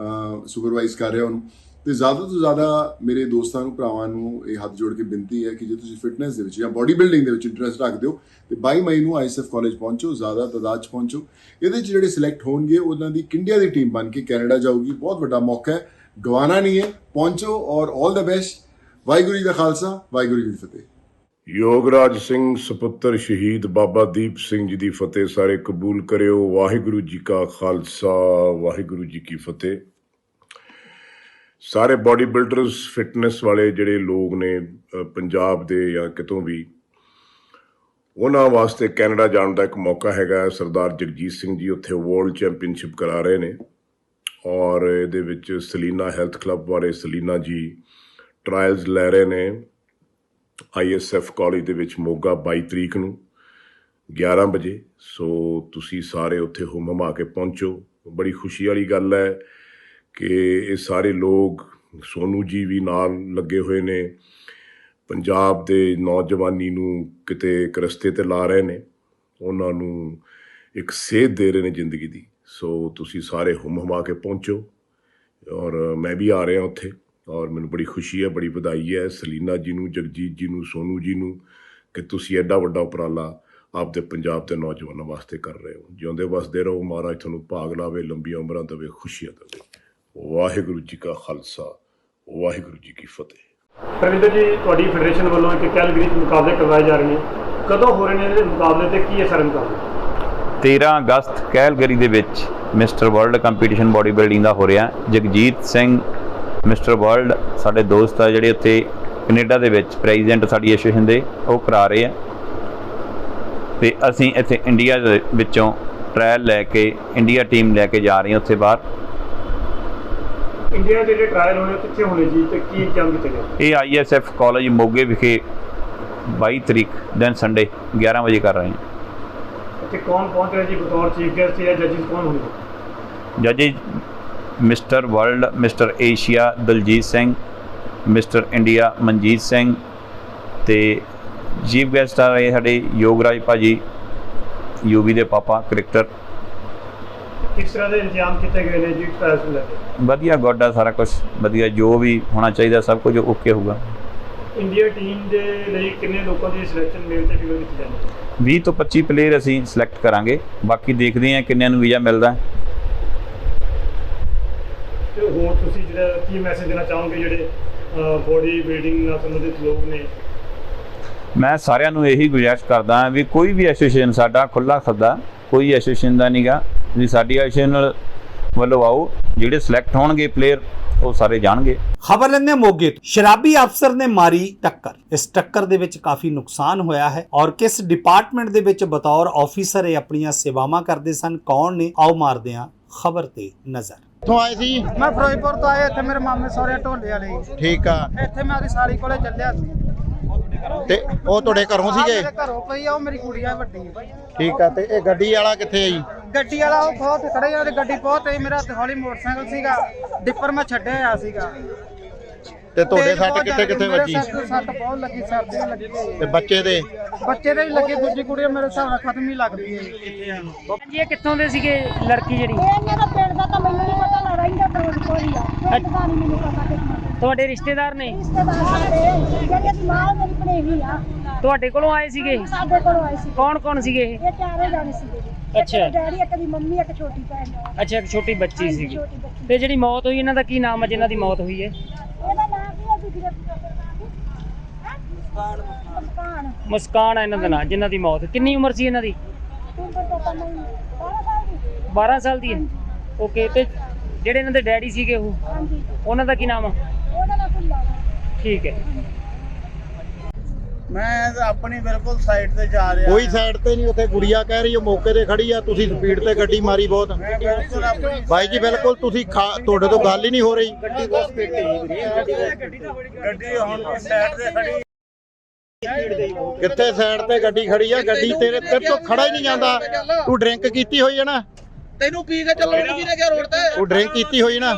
ਸੁਪਰਵਾਈਜ਼ ਕਰ ਰਿਹਾ ਉਹਨੂੰ। ਤੇ ਜ਼ਿਆਦਾ ਤੋਂ ਜ਼ਿਆਦਾ ਮੇਰੇ ਦੋਸਤਾਂ ਨੂੰ, ਭਰਾਵਾਂ ਨੂੰ ਇਹ ਹੱਥ ਜੋੜ ਕੇ ਬੇਨਤੀ ਹੈ ਕਿ ਜੇ ਤੁਸੀਂ ਫਿਟਨੈਸ ਦੇ ਵਿੱਚ ਜਾਂ ਬੋਡੀ ਬਿਲਡਿੰਗ ਦੇ ਵਿੱਚ ਇੰਟਰਸਟ ਰੱਖਦੇ ਹੋ ਤੇ 22 ਮਈ ਨੂੰ ISF ਕਾਲਜ ਪਹੁੰਚੋ, ਜ਼ਿਆਦਾ ਤਾਦਾਦ 'ਚ ਪਹੁੰਚੋ। ਇਹਦੇ 'ਚ ਜਿਹੜੇ ਸਿਲੈਕਟ ਹੋਣਗੇ ਉਹਨਾਂ ਦੀ ਇੰਡੀਆ ਦੀ ਟੀਮ ਬਣ ਕੇ ਕੈਨੇਡਾ ਜਾਊਗੀ। ਬਹੁਤ ਵੱਡਾ ਮੌਕਾ ਹੈ, ਗਵਾਣਾ ਨਹੀਂ ਹੈ। ਪਹੁੰਚੋ ਔਰ ਆਲ ਦ ਬੈਸਟ। ਵਾਹਿਗੁਰੂ ਜੀ ਦਾ ਖਾਲਸਾ, ਵਾਹਿਗੁਰੂ ਜੀ ਦੀ ਫਤਿਹ। ਯੋਗਰਾਜ ਸਿੰਘ ਸੁਪੁੱਤਰ ਸ਼ਹੀਦ ਬਾਬਾ ਦੀਪ ਸਿੰਘ ਜੀ ਦੀ ਫਤਿਹ। ਸਾਰੇ ਕਬੂਲ ਕਰਿਓ। ਵਾਹਿਗੁਰੂ ਜੀ ਕਾ ਖਾਲਸਾ, ਵਾਹਿਗੁਰੂ ਜੀ ਕੀ ਫਤਿਹ। ਸਾਰੇ ਬਾਡੀ ਬਿਲਡਰਸ, ਫਿਟਨੈਸ ਵਾਲੇ ਜਿਹੜੇ ਲੋਕ ਨੇ ਪੰਜਾਬ ਦੇ ਜਾਂ ਕਿਤੋਂ ਵੀ, ਉਹਨਾਂ ਵਾਸਤੇ ਕੈਨੇਡਾ ਜਾਣ ਦਾ ਇੱਕ ਮੌਕਾ ਹੈਗਾ। ਸਰਦਾਰ ਜਗਜੀਤ ਸਿੰਘ ਜੀ ਉੱਥੇ ਵਰਲਡ ਚੈਂਪੀਅਨਸ਼ਿਪ ਕਰਾ ਰਹੇ ਨੇ ਔਰ ਇਹਦੇ ਵਿੱਚ ਸਲੀਨਾ ਹੈਲਥ ਕਲੱਬ ਵਾਲੇ ਸਲੀਨਾ ਜੀ ਟਰਾਇਲਸ ਲੈ ਰਹੇ ਨੇ ISF ਕਾਲਜ ਦੇ ਵਿੱਚ ਮੋਗਾ 22 ਤਰੀਕ ਨੂੰ 11 ਵਜੇ। ਸੋ ਤੁਸੀਂ ਸਾਰੇ ਉੱਥੇ ਹੁਮ-ਹੁਮਾ ਕੇ ਪਹੁੰਚੋ। ਬੜੀ ਖੁਸ਼ੀ ਵਾਲੀ ਗੱਲ ਹੈ ਕਿ ਇਹ ਸਾਰੇ ਲੋਕ, ਸੋਨੂ ਜੀ ਵੀ ਨਾਲ ਲੱਗੇ ਹੋਏ ਨੇ, ਪੰਜਾਬ ਦੇ ਨੌਜਵਾਨੀ ਨੂੰ ਕਿਤੇ ਇੱਕ ਰਸਤੇ 'ਤੇ ਲਾ ਰਹੇ ਨੇ, ਉਹਨਾਂ ਨੂੰ ਇੱਕ ਸੇਧ ਦੇ ਰਹੇ ਨੇ ਜ਼ਿੰਦਗੀ ਦੀ। ਸੋ ਤੁਸੀਂ ਸਾਰੇ ਹੁਮ-ਹੁਮਾ ਕੇ ਪਹੁੰਚੋ ਔਰ ਮੈਂ ਵੀ ਆ ਰਿਹਾ ਉੱਥੇ ਔਰ ਮੈਨੂੰ ਬੜੀ ਖੁਸ਼ੀ ਹੈ, ਬੜੀ ਵਧਾਈ ਹੈ ਸਲੀਨਾ ਜੀ ਨੂੰ, ਜਗਜੀਤ ਜੀ ਨੂੰ, ਸੋਨੂ ਜੀ ਨੂੰ ਕਿ ਤੁਸੀਂ ਐਡਾ ਵੱਡਾ ਉਪਰਾਲਾ ਆਪਦੇ ਪੰਜਾਬ ਦੇ ਨੌਜਵਾਨਾਂ ਵਾਸਤੇ ਕਰ ਰਹੇ ਹੋ। ਜਿਉਂਦੇ ਵਸਦੇ ਰਹੋ, ਮਹਾਰਾਜ ਤੁਹਾਨੂੰ ਭਾਗ ਲਾਵੇ, ਲੰਬੀਆਂ ਉਮਰਾਂ ਦੇਵੇ, ਖੁਸ਼ੀਆਂ ਦੇਵੇ। ਵਾਹਿਗੁਰੂ ਜੀ ਕਾ ਖਾਲਸਾ, ਵਾਹਿਗੁਰੂ ਜੀ ਕੀ ਫਤਿਹ। ਪ੍ਰਵਿੰਦਰ ਜੀ, ਤੁਹਾਡੀ ਫੈਡਰੇਸ਼ਨ ਵੱਲੋਂ ਇੱਕ ਕੈਲਗਰੀ 'ਚ ਮੁਕਾਬਲੇ ਕਰਵਾਏ ਜਾ ਰਹੇ ਨੇ, ਕਦੋਂ ਹੋ ਰਹੇ ਨੇ ਇਹ ਮੁਕਾਬਲੇ ਤੇ ਕੀ ਹੈ ਸਾਰੇ ਮੁਕਾਬਲੇ? 13 ਅਗਸਤ ਕੈਲਗਰੀ ਦੇ ਵਿੱਚ mister world competition body building ਦਾ ਹੋ ਰਿਹਾ। ਜਗਜੀਤ ਸਿੰਘ ਮਿਸਟਰ ਵਰਲਡ ਸਾਡੇ ਦੋਸਤ ਆ ਜਿਹੜੇ ਉੱਥੇ ਕੈਨੇਡਾ ਦੇ ਵਿੱਚ ਪ੍ਰੈਜ਼ੀਡੈਂਟ ਸਾਡੀ ਐਸੋਸੀਏਸ਼ਨ ਦੇ, ਉਹ ਕਰਾ ਰਹੇ ਆ ਤੇ ਅਸੀਂ ਇੱਥੇ ਇੰਡੀਆ ਦੇ ਵਿੱਚੋਂ ਟਰਾਇਲ ਲੈ ਕੇ ਇੰਡੀਆ ਟੀਮ ਲੈ ਕੇ ਜਾ ਰਹੀ ਹਾਂ ਉੱਥੇ ਬਾਹਰ। ਇੰਡੀਆ ਦੇ ਜਿਹੜੇ ਟਰਾਇਲ ਹੋਣੇ ਕਿੱਥੇ ਹੋਣੇ ਜੀ ਤੇ ਕੀ ਇੰਤਜ਼ਾਮ ਕੀਤੇ ਗਏ? ਇਹ ISF ਕਾਲਜ ਮੋਗੇ ਵਿਖੇ 22 ਤਰੀਕ ਦਿਨ ਸੰਡੇ 11 ਵਜੇ ਕਰ ਰਹੇ ਹਾਂ। ਤੇ ਕੌਣ ਪਹੁੰਚ ਰਿਹਾ ਜੀ ਬਤੌਰ ਚੀਫ ਗੈਸਟ ਜਾਂ ਜੱਜਿਸ ਕੌਣ ਹੋਣਗੇ? ਜੱਜਿਸ mister world, mister Asia Daljit Singh, mister India Manjit Singh ਤੇ ਚੀਫ ਗੈਸਟ ਆ ਰਹੇ ਸਾਡੇ ਯੋਗਰਾਜ ਭਾਜੀ, ਯੂਵੀ ਦੇ ਪਾਪਾ ਕ੍ਰਿਕਟਰ। ਕਿਸ ਤਰ੍ਹਾਂ ਦੇ ਇੰਤਜ਼ਾਮ ਕੀਤੇ ਗਏ ਨੇ ਜੀ ਟਰਾਇਲਸ ਨੂੰ ਲੈ ਕੇ? ਵਧੀਆ, ਗੁੱਡ ਆ ਸਾਰਾ ਕੁਝ ਵਧੀਆ, ਜੋ ਵੀ ਹੋਣਾ ਚਾਹੀਦਾ ਸਭ ਕੁਝ ਓਕੇ ਹੋਊਗਾ। ਇੰਡੀਆ ਟੀਮ ਦੇ ਲਈ ਕਿੰਨੇ ਲੋਕਾਂ ਦੀ ਸਿਲੈਕਸ਼ਨ ਮੇਲ ਤੇ ਫੀਮੇਲ ਕੀਤੀ ਜਾਂਦੀ ਹੈ? 20 ਤੋਂ 25 ਪਲੇਅਰ ਅਸੀਂ ਸਿਲੈਕਟ ਕਰਾਂਗੇ, ਬਾਕੀ ਦੇਖਦੇ ਹਾਂ ਕਿੰਨਿਆਂ ਨੂੰ ਵੀਜ਼ਾ ਮਿਲਦਾ। ਤੇ ਹੋਰ ਤੁਸੀਂ ਜਿਹੜਾ ਕੀ ਮੈਸੇਜ ਦੇਣਾ ਚਾਹੋਗੇ ਜਿਹੜੇ ਬੋਡੀ ਬਿਲਡਿੰਗ ਨਾਲ ਸੰਬੰਧਿਤ ਲੋਕ ਨੇ? ਮੈਂ ਸਾਰਿਆਂ ਨੂੰ ਇਹੀ ਗੁਜ਼ਾਰਿਸ਼ ਕਰਦਾ ਹਾਂ ਵੀ ਕੋਈ ਵੀ ਐਸੋਸੀਏਸ਼ਨ ਸਾਡਾ ਖੁੱਲ੍ਹਾ ਸੱਦਾ, ਕੋਈ ਐਸੋਸੀਏਸ਼ਨ ਦਾ ਨਹੀਂਗਾ, ਤੁਸੀਂ ਸਾਡੀ ਐਸੋਸੀਏਸ਼ਨ ਵੱਲੋਂ ਆਓ, ਜਿਹੜੇ ਸਿਲੈਕਟ ਹੋਣਗੇ ਪਲੇਅਰ ਉਹ ਸਾਰੇ ਜਾਣਗੇ। ਖਬਰ ਲੈਂਦੇ ਮੋਗੇ ਤੋਂ। ਸ਼ਰਾਬੀ ਅਫਸਰ ਨੇ ਮਾਰੀ ਟੱਕਰ। ਇਸ ਟੱਕਰ ਦੇ ਵਿੱਚ ਕਾਫੀ ਨੁਕਸਾਨ ਹੋਇਆ ਹੈ ਔਰ ਕਿਸ ਡਿਪਾਰਟਮੈਂਟ ਦੇ ਵਿੱਚ ਬਤੌਰ ਆਫੀਸਰ ਇਹ ਆਪਣੀਆਂ ਸੇਵਾਵਾਂ ਕਰਦੇ ਸਨ, ਕੌਣ ਨੇ, ਆਓ ਮਾਰਦੇ ਹਾਂ ਖਬਰ ਤੇ ਨਜ਼ਰ। ਕਿੱਥੋਂ ਆਏ ਸੀ? ਮੈਂ ਫਿਰੋਜ਼ਪੁਰ ਤੋਂ ਆਇਆ, ਇੱਥੇ ਮੇਰੇ ਮਾਮੇ ਸਹੁਰੇ ਢੋਲੇ ਵਾਲੇ। ਠੀਕ ਆ। ਇੱਥੇ ਮੈਂ ਆਪਣੀ ਸਾਲੀ ਕੋਲੇ ਚੱਲਿਆ ਸੀ ਤੇ ਉਹ ਤੁਹਾਡੇ ਘਰੋਂ ਸੀਗੇ? ਮੇਰੇ ਘਰੋਂ ਪਈ ਆ, ਉਹ ਮੇਰੀ ਕੁੜੀ ਆ ਵੱਡੀ। ਠੀਕ ਆ। ਤੇ ਇਹ ਗੱਡੀ ਵਾਲਾ ਕਿੱਥੇ ਆ ਜੀ? ਗੱਡੀ ਵਾਲਾ ਉਹ ਬਹੁਤ ਖੜੇ ਆ ਤੇ ਗੱਡੀ ਬਹੁਤ ਹੈ। ਮੇਰਾ ਹੱਥ ਹੌਲੀ ਮੋਟਰਸਾਈਕਲ ਸੀਗਾ, ਡਿੱਪਰ ਮੈਂ ਛੱਡਿਆ ਹੋਇਆ ਸੀਗਾ। ਤੇ ਤੁਹਾਡੇ ਸੱਟ ਕਿੱਥੇ ਕਿੱਥੇ ਵੱਜੀ? ਸੱਟ ਬਹੁਤ ਲੱਗੀ, ਸਰਦੀਆਂ ਲੱਗੀ। ਤੇ ਬੱਚੇ ਦੇ ਵੀ ਲੱਗੀ, ਦੂਜੀ ਕੁੜੀ ਮੇਰੇ ਹਿਸਾਬ ਨਾਲ ਖਤਮ ਹੀ ਲੱਗਦੀ ਹੈ। ਜੀ ਇਹ ਕਿੱਥੋਂ ਦੇ ਸੀਗੇ ਲੜਕੀ ਜਿਹੜੀ? ਇਹ ਮੇਰਾ ਪਿੰਡ ਦਾ ਤਾਂ ਮੈਨੂੰ ਨਹੀਂ ਪਤਾ, ਲੜਾਈਆਂ ਫਿਰੋਜ਼ਪੁਰ ਹੀ ਆ, ਪਿੰਡ ਦਾ ਨਹੀਂ ਮੈਨੂੰ ਪਤਾ ਕਿੱਥੋਂ। ਤੁਹਾਡੇ ਰਿਸ਼ਤੇਦਾਰ ਨੇ? ਰਿਸ਼ਤੇਦਾਰ ਸਾਡੇ ਜਿਹੜੀ ਦੀ ਮਾਂ ਮੇਰੀ ਭਣੇਵੀ ਆ। ਤੁਹਾਡੇ ਕੋਲੋਂ ਆਏ ਸੀਗੇ? ਸਾਡੇ ਕੋਲੋਂ ਆਏ ਸੀ। ਕੌਣ ਕੌਣ ਸੀਗੇ ਇਹ? ਇਹ ਚਾਰੇ ਜਾਣੇ ਸੀਗੇ ਜੀ। ਅੱਛਾ। ਡੈਡੀ, ਇੱਕ ਦੀ ਮੰਮੀ, ਇੱਕ ਛੋਟੀ ਭੈਣ। ਅੱਛਾ, ਇੱਕ ਛੋਟੀ ਬੱਚੀ ਹਾਂਜੀ, ਸੀਗੀ। ਛੋਟੀ ਬੱਚੀ। ਤੇ ਜਿਹੜੀ ਮੌਤ ਹੋਈ ਇਹਨਾਂ ਦਾ ਕੀ ਨਾਮ ਹੈ ਜਿਨ੍ਹਾਂ ਦੀ ਮੌਤ ਹੋਈ ਹੈ? ਇਹਦਾ ਨਾਮ ਕੀ ਹੈ ਦੂਜੀ ਦਾ? ਮੁਸਕਾਨ। ਮੁਸਕਾਨ ਹੈ ਇਹਨਾਂ ਦਾ ਨਾਮ ਜਿਨ੍ਹਾਂ ਦੀ ਮੌਤ। ਕਿੰਨੀ ਉਮਰ ਸੀ ਇਹਨਾਂ ਦੀ? ਉਮਰ ਤਾਂ ਪਤਾ ਨਹੀਂ, 12 ਸਾਲ ਦੀ। 12 ਸਾਲ ਦੀ ਹੈ। ਓਕੇ। ਤੇ ਜਿਹੜੇ ਇਹਨਾਂ ਦੇ ਡੈਡੀ ਸੀਗੇ ਉਹ, ਹਾਂਜੀ, ਉਹਨਾਂ ਦਾ ਕੀ ਨਾਮ ਆ? ਉਹਦਾ ਨਾਮ ਭੁੱਲਾ। ਠੀਕ ਹੈ। ਮੈਂ ਆਪਣੀ ਬਿਲਕੁਲ ਸਾਈਡ ਤੇ ਜਾ ਰਿਹਾ। ਕੋਈ ਸਾਈਡ ਤੇ ਨਹੀਂ, ਉੱਥੇ ਗੁੜੀਆ ਕਹਿ ਰਹੀ ਉਹ ਮੌਕੇ ਤੇ ਖੜੀ ਆ, ਤੁਸੀਂ ਸਪੀਡ ਤੇ ਗੱਡੀ ਮਾਰੀ ਬਹੁਤ। ਬਾਈ ਜੀ ਬਿਲਕੁਲ ਤੁਸੀਂ ਤੁਹਾਡੇ ਤੋਂ ਗੱਲ ਹੀ ਨਹੀਂ ਹੋ ਰਹੀ। ਗੱਡੀ ਬਹੁਤ ਸਪੀਡ ਤੇ ਗੱਡੀ ਹੁਣ ਸਾਈਡ ਤੇ ਖੜੀ। ਕਿੱਥੇ ਸਾਈਡ ਤੇ ਗੱਡੀ ਖੜੀ ਆ? ਗੱਡੀ ਤੇਰੇ ਤੋਂ ਖੜਾ ਹੀ ਨਹੀਂ ਜਾਂਦਾ। ਤੂੰ ਡਰਿੰਕ ਕੀਤੀ ਹੋਈ ਹੈ ਨਾ? ਤੈਨੂੰ ਪੀ ਕੇ ਚੱਲਣ ਦੀ ਨੇ ਕਿਹਾ ਰੋਡ ਤੇ? ਤੂੰ ਡਰਿੰਕ ਕੀਤੀ ਹੋਈ ਨਾ?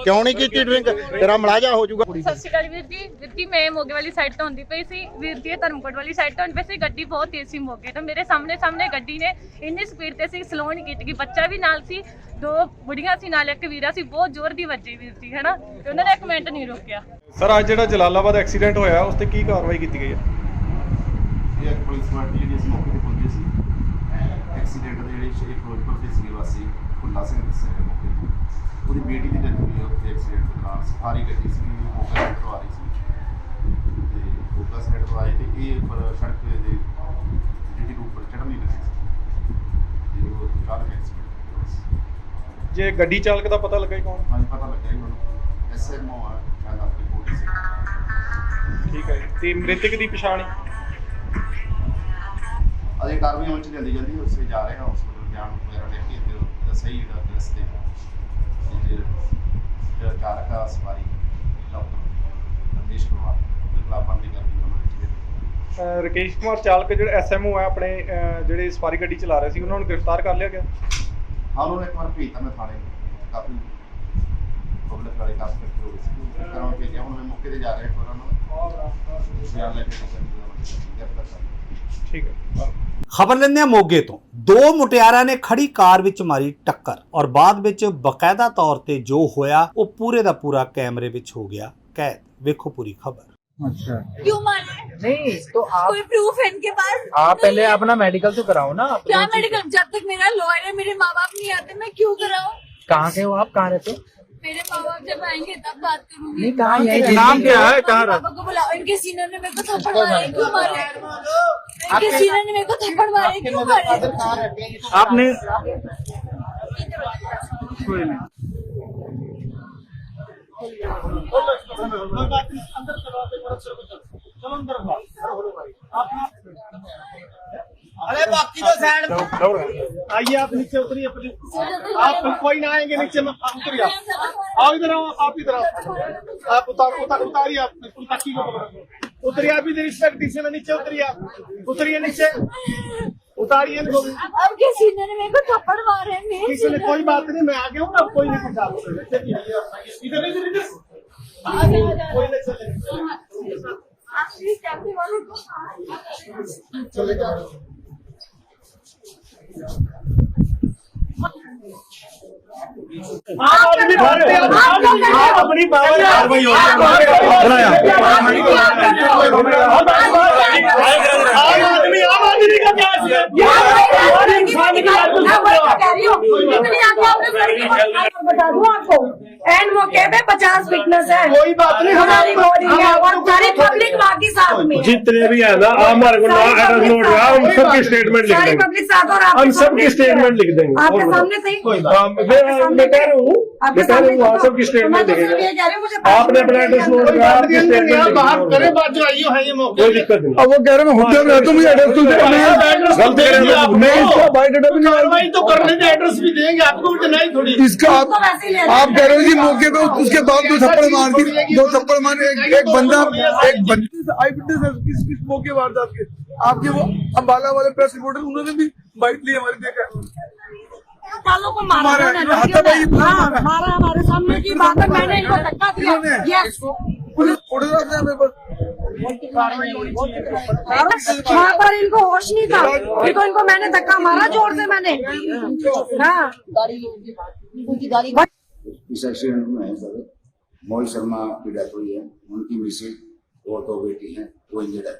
ਕਿਉਂ ਨਹੀਂ ਕੀਤੀ ਡਰਿੰਕ? ਤੇਰਾ ਮਲਾਜਾ ਹੋ ਜਾਊਗਾ। ਸਤਿ ਸ਼੍ਰੀ ਅਕਾਲ ਵੀਰ ਜੀ। ਵੀਰ ਜੀ ਮੈਂ ਮੋਗੇ ਵਾਲੀ ਸਾਈਡ ਤੋਂ ਆਉਂਦੀ ਪਈ ਸੀ, ਵੀਰ ਜੀ ਧਰਮਕੋਟ ਵਾਲੀ ਸਾਈਡ ਤੋਂ ਆਉਂਦੀ ਪਈ ਸੀ। ਗੱਡੀ ਬਹੁਤ ਤੇਜ਼ ਸੀ ਮੋਗੇ ਤੋਂ। ਮੇਰੇ ਸਾਹਮਣੇ ਗੱਡੀ ਨੇ ਇੰਨੀ ਸਪੀਡ ਤੇ ਸੀ, ਸਲੋ ਨਹੀਂ ਕੀਤੀ। ਬੱਚਾ ਵੀ ਨਾਲ ਸੀ, 2 ਬੁੜੀਆਂ ਸੀ ਨਾਲ, ਇੱਕ ਵੀਰਾ ਸੀ। ਬਹੁਤ ਜ਼ੋਰ ਦੀ ਵੱਜੀ ਵੀਰ ਜੀ, ਹੈ ਨਾ, ਤੇ ਉਹਨਾਂ ਨੇ 1 ਮਿੰਟ ਨਹੀਂ ਰੋਕਿਆ। ਸਰ ਅੱਜ ਜਿਹੜਾ ਜਲਾਲਾਬਾਦ ਐਕਸੀਡੈਂਟ ਹੋਇਆ ਉਸ ਤੇ ਕੀ ਕਾਰਵਾਈ ਕੀਤੀ ਗਈ ਹੈ? ਇਹ ਪੁਲਿਸ ਪਾਰਟੀ ਜਿਹੜੀ ਅਸੀਂ ਮੌਕੇ ਤੇ ਪਹੁੰਚੇ ਸੀ, ਐਕਸੀਡੈਂਟ ਦੇ ਜਿਹੜੇ ਫਿਰੋਜ਼ਪੁਰ ਦੇ ਸੀਗੇ ਵਾਸੀ ਭੁੱਲਾ ਸਿੰਘ ਦੱਸਿਆ ਗਿਆ ਮੌਕੇ ਤੇ। ਉਹਦੀ ਬੇਟੀ ਦੀ ਡੈਥ ਹੋਈ ਉੱਥੇ ਐਕਸੀਡੈਂਟ ਦੇ ਦੌਰਾਨ। ਸਾਰੀ ਗੱਡੀ ਸੀ ਮੋਗਾ ਤੋਂ ਆ ਰਹੀ ਸੀ ਤੇ ਉਹ ਕਪੂਰਥਲਾ ਸਾਈਡ ਤੋਂ ਆਏ ਤੇ ਇਹ ਉੱਪਰ ਸੜਕ ਦੇ ਜਿਹੜੀ ਰੂਟ ਉੱਪਰ ਚੜ੍ਹਨ ਨਹੀਂ ਲੱਗੀ ਸੀ ਤੇ ਉਹ ਚਾਲਕ ਐਕਸੀਡੈਂਟ। ਜੇ ਗੱਡੀ ਚਾਲਕ ਦਾ ਪਤਾ ਲੱਗਾ ਕੌਣ? ਹਾਂਜੀ ਪਤਾ ਲੱਗਿਆ ਜੀ ਮੈਨੂੰ SMO ਆ ਸ਼ਾਇਦ ਆਪਣੀ ਕੋਲ ਸੀ। ਠੀਕ ਹੈ ਜੀ। ਤੇ ਮ੍ਰਿਤਕ ਦੀ ਪਛਾਣ ਅਜੇ ਕਾਰਵਾਈ ਹੋਣ ਚ ਜਲਦੀ ਉਸੇ ਜਾ ਰਹੇ ਹਾਂ ਹਸਪਤਾਲ ਬਿਆਨ ਵਗੈਰਾ ਲੈ ਕੇ ਤੇ ਉਹਦਾ ਸਹੀ ਜਿਹੜਾ ਐਡਰੈਸ ਤੇ ਜਿਹੜਾ ਚਾਲਕ ਆ ਸਵਾਰੀ ਡਾਕਟਰ ਰਮੇਸ਼ ਕੁਮਾਰ ਦੇ ਖਿਲਾਫ ਬਣਦੀ ਕਾਰਵਾਈ ਰਕੇਸ਼ ਕੁਮਾਰ ਚਾਲਕ ਜਿਹੜਾ SMO ਹੈ ਆਪਣੇ ਜਿਹੜੇ ਸਵਾਰੀ ਗੱਡੀ ਚਲਾ ਰਹੇ ਸੀ ਉਹਨਾਂ ਨੂੰ ਗ੍ਰਿਫਤਾਰ ਕਰ ਲਿਆ ਗਿਆ? ਹਾਂ ਉਹਨਾਂ ਨੇ ਇੱਕ ਵਾਰ ਭੇਜਤਾ ਮੈਂ ਥਾਣੇ ਕਾਫੀ ਪਬਲਿਕ ਵਾਲੇ ਕਾਫੀ ਇਕੱਠੇ ਹੋ ਗਏ ਸੀ ਕਰਾਂ ਭੇਜਿਆ ਹੁਣ ਮੈਂ ਮੌਕੇ ਤੇ ਜਾ ਰਿਹਾ ਉਹਨਾਂ ਨੂੰ ਬਿਆਨ ਲੈ ਕੇ ਠੀਕ ਹੈ। ਖਬਰ ਲੈਂਦੇ ਹਾਂ ਮੋਗੇ ਤੋਂ। ਦੋ ਮੁਟਿਆਰਾਂ ਨੇ ਖੜੀ ਕਾਰ ਵਿੱਚ ਮਾਰੀ ਟੱਕਰ ਔਰ ਬਾਅਦ ਵਿੱਚ ਬਕਾਇਦਾ ਤੌਰ ਤੇ ਜੋ ਹੋਇਆ ਉਹ ਪੂਰੇ ਦਾ ਪੂਰਾ कैमरे ਵਿੱਚ हो गया कैद। देखो पूरी खबर। अच्छा क्यों मारे? नहीं तो आप कोई प्रूफ है इनके पास? आप पहले अपना मेडिकल तो कराओ ना। क्या मेडिकल? जब तक मेरा लॉयर है मेरे माँ बाप नहीं आते मैं क्यों कराऊं? कहाँ के हो आप? कहाँ रहते हो? मेरे माँ बाप जब आएंगे तब बात करूंगी। नहीं कहाँ है? नाम क्या है? कहाँ पापा को बुलाओ। इनके सीने ने मेरे को थप्पड़ मारे क्यों मारे? इनके सीने ने मेरे को थप्पड़ मारे क्यों मारे? आपने अरे बाकी तो साइड आइए आप नीचे उतरिए प्लीज। आप कोई ना आएंगे नीचे में उतरिए। आओ इधर आओ आप इधर आओ। आप उतारिए आप ताकि उतरिए आप इधर इस टीसी में नीचे उतरिए। उतरिए नीचे उतारिए इनको। अब के सीने ने मेरे को थप्पड़ मारे हैं। किसी ने कोई बात नहीं मैं आ गया हूँ ना कोई नहीं पूछा इधर इधर इधर कोई नहीं चले आप प्लीज टैक्सी वाले को चले जाओ। आदमी अपनी पावर कार्रवाई हो आदमी का बता दूं आपको एंड मौके पे 50 फिटनेस है। कोई बात नहीं हमारी बॉडी है और सारी पब्लिक बाकी साथ में जितने भी है ना हमारे को एड्रेस नोट है हम सबकी स्टेटमेंट लिख सारी देंगे। पब्लिक साथ और हम सबकी स्टेटमेंट लिख देंगे। आपके सामने सही मैं कह रहा हूँ आप सबकी स्टेटमेंट लिखेंगे। आपने अपना एड्रेस नोट किया आपकी स्टेटमेंट बात करें बात जो आई है ये मौके कोई दिक्कत नहीं। अब वो कह रहे हैं हुड्डे में रहता हूं मुझे एड्रेस तो गलत कह रहे हैं मैं इसका बायोडाटा भी कार्रवाई तो करने के एड्रेस भी देंगे आपको भी नहीं थोड़ी इसका आप कह रहे हो जी मौके पे उसके बाद दो थप्पड़ मार दी दो थप्पड़ मारे एक बंदा आई विटनेस किस मौके वारदात के आपके वो अम्बाला वाले प्रेस रिपोर्टर उन्होंने भी बाइट ली हमारी देखा कालों को मारा मारा हमारे सामने की बात है। मैंने इनको धक्का दिया। यस वहाँ पर इनको होश नहीं था तो इनको मैंने धक्का मारा जोर से मैंने। हाँ इस एक्सीडेंट में सर मोहित शर्मा की डेथ हुई है। उनकी मिसेज और दो बेटी हैं वो इंजर्ड है।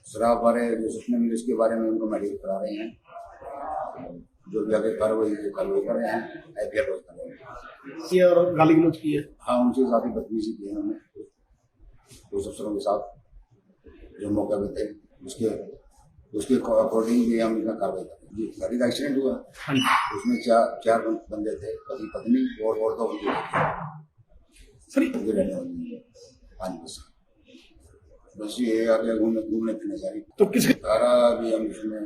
शराब बारे जो सपने मिले इसके बारे में उनको मेडिकल करा रहे हैं। जो भी आगे कार्रवाई कर रहे हैं IPR रोज कर रहे हैं और गाली गलौज की है। हाँ उनके साथ ही बदतमीजी की है उन्होंने दो अफसरों के साथ जो मौके पे थे उसके अकॉर्डिंग भी हम इनका कार्रवाई करें। जी गाड़ी का एक्सीडेंट हुआ उसमें चार बंदे थे पति पत्नी और दो रहने वाली बस ये आगे घूमने फिरने जा रही तो किस सारा भी हम इसमें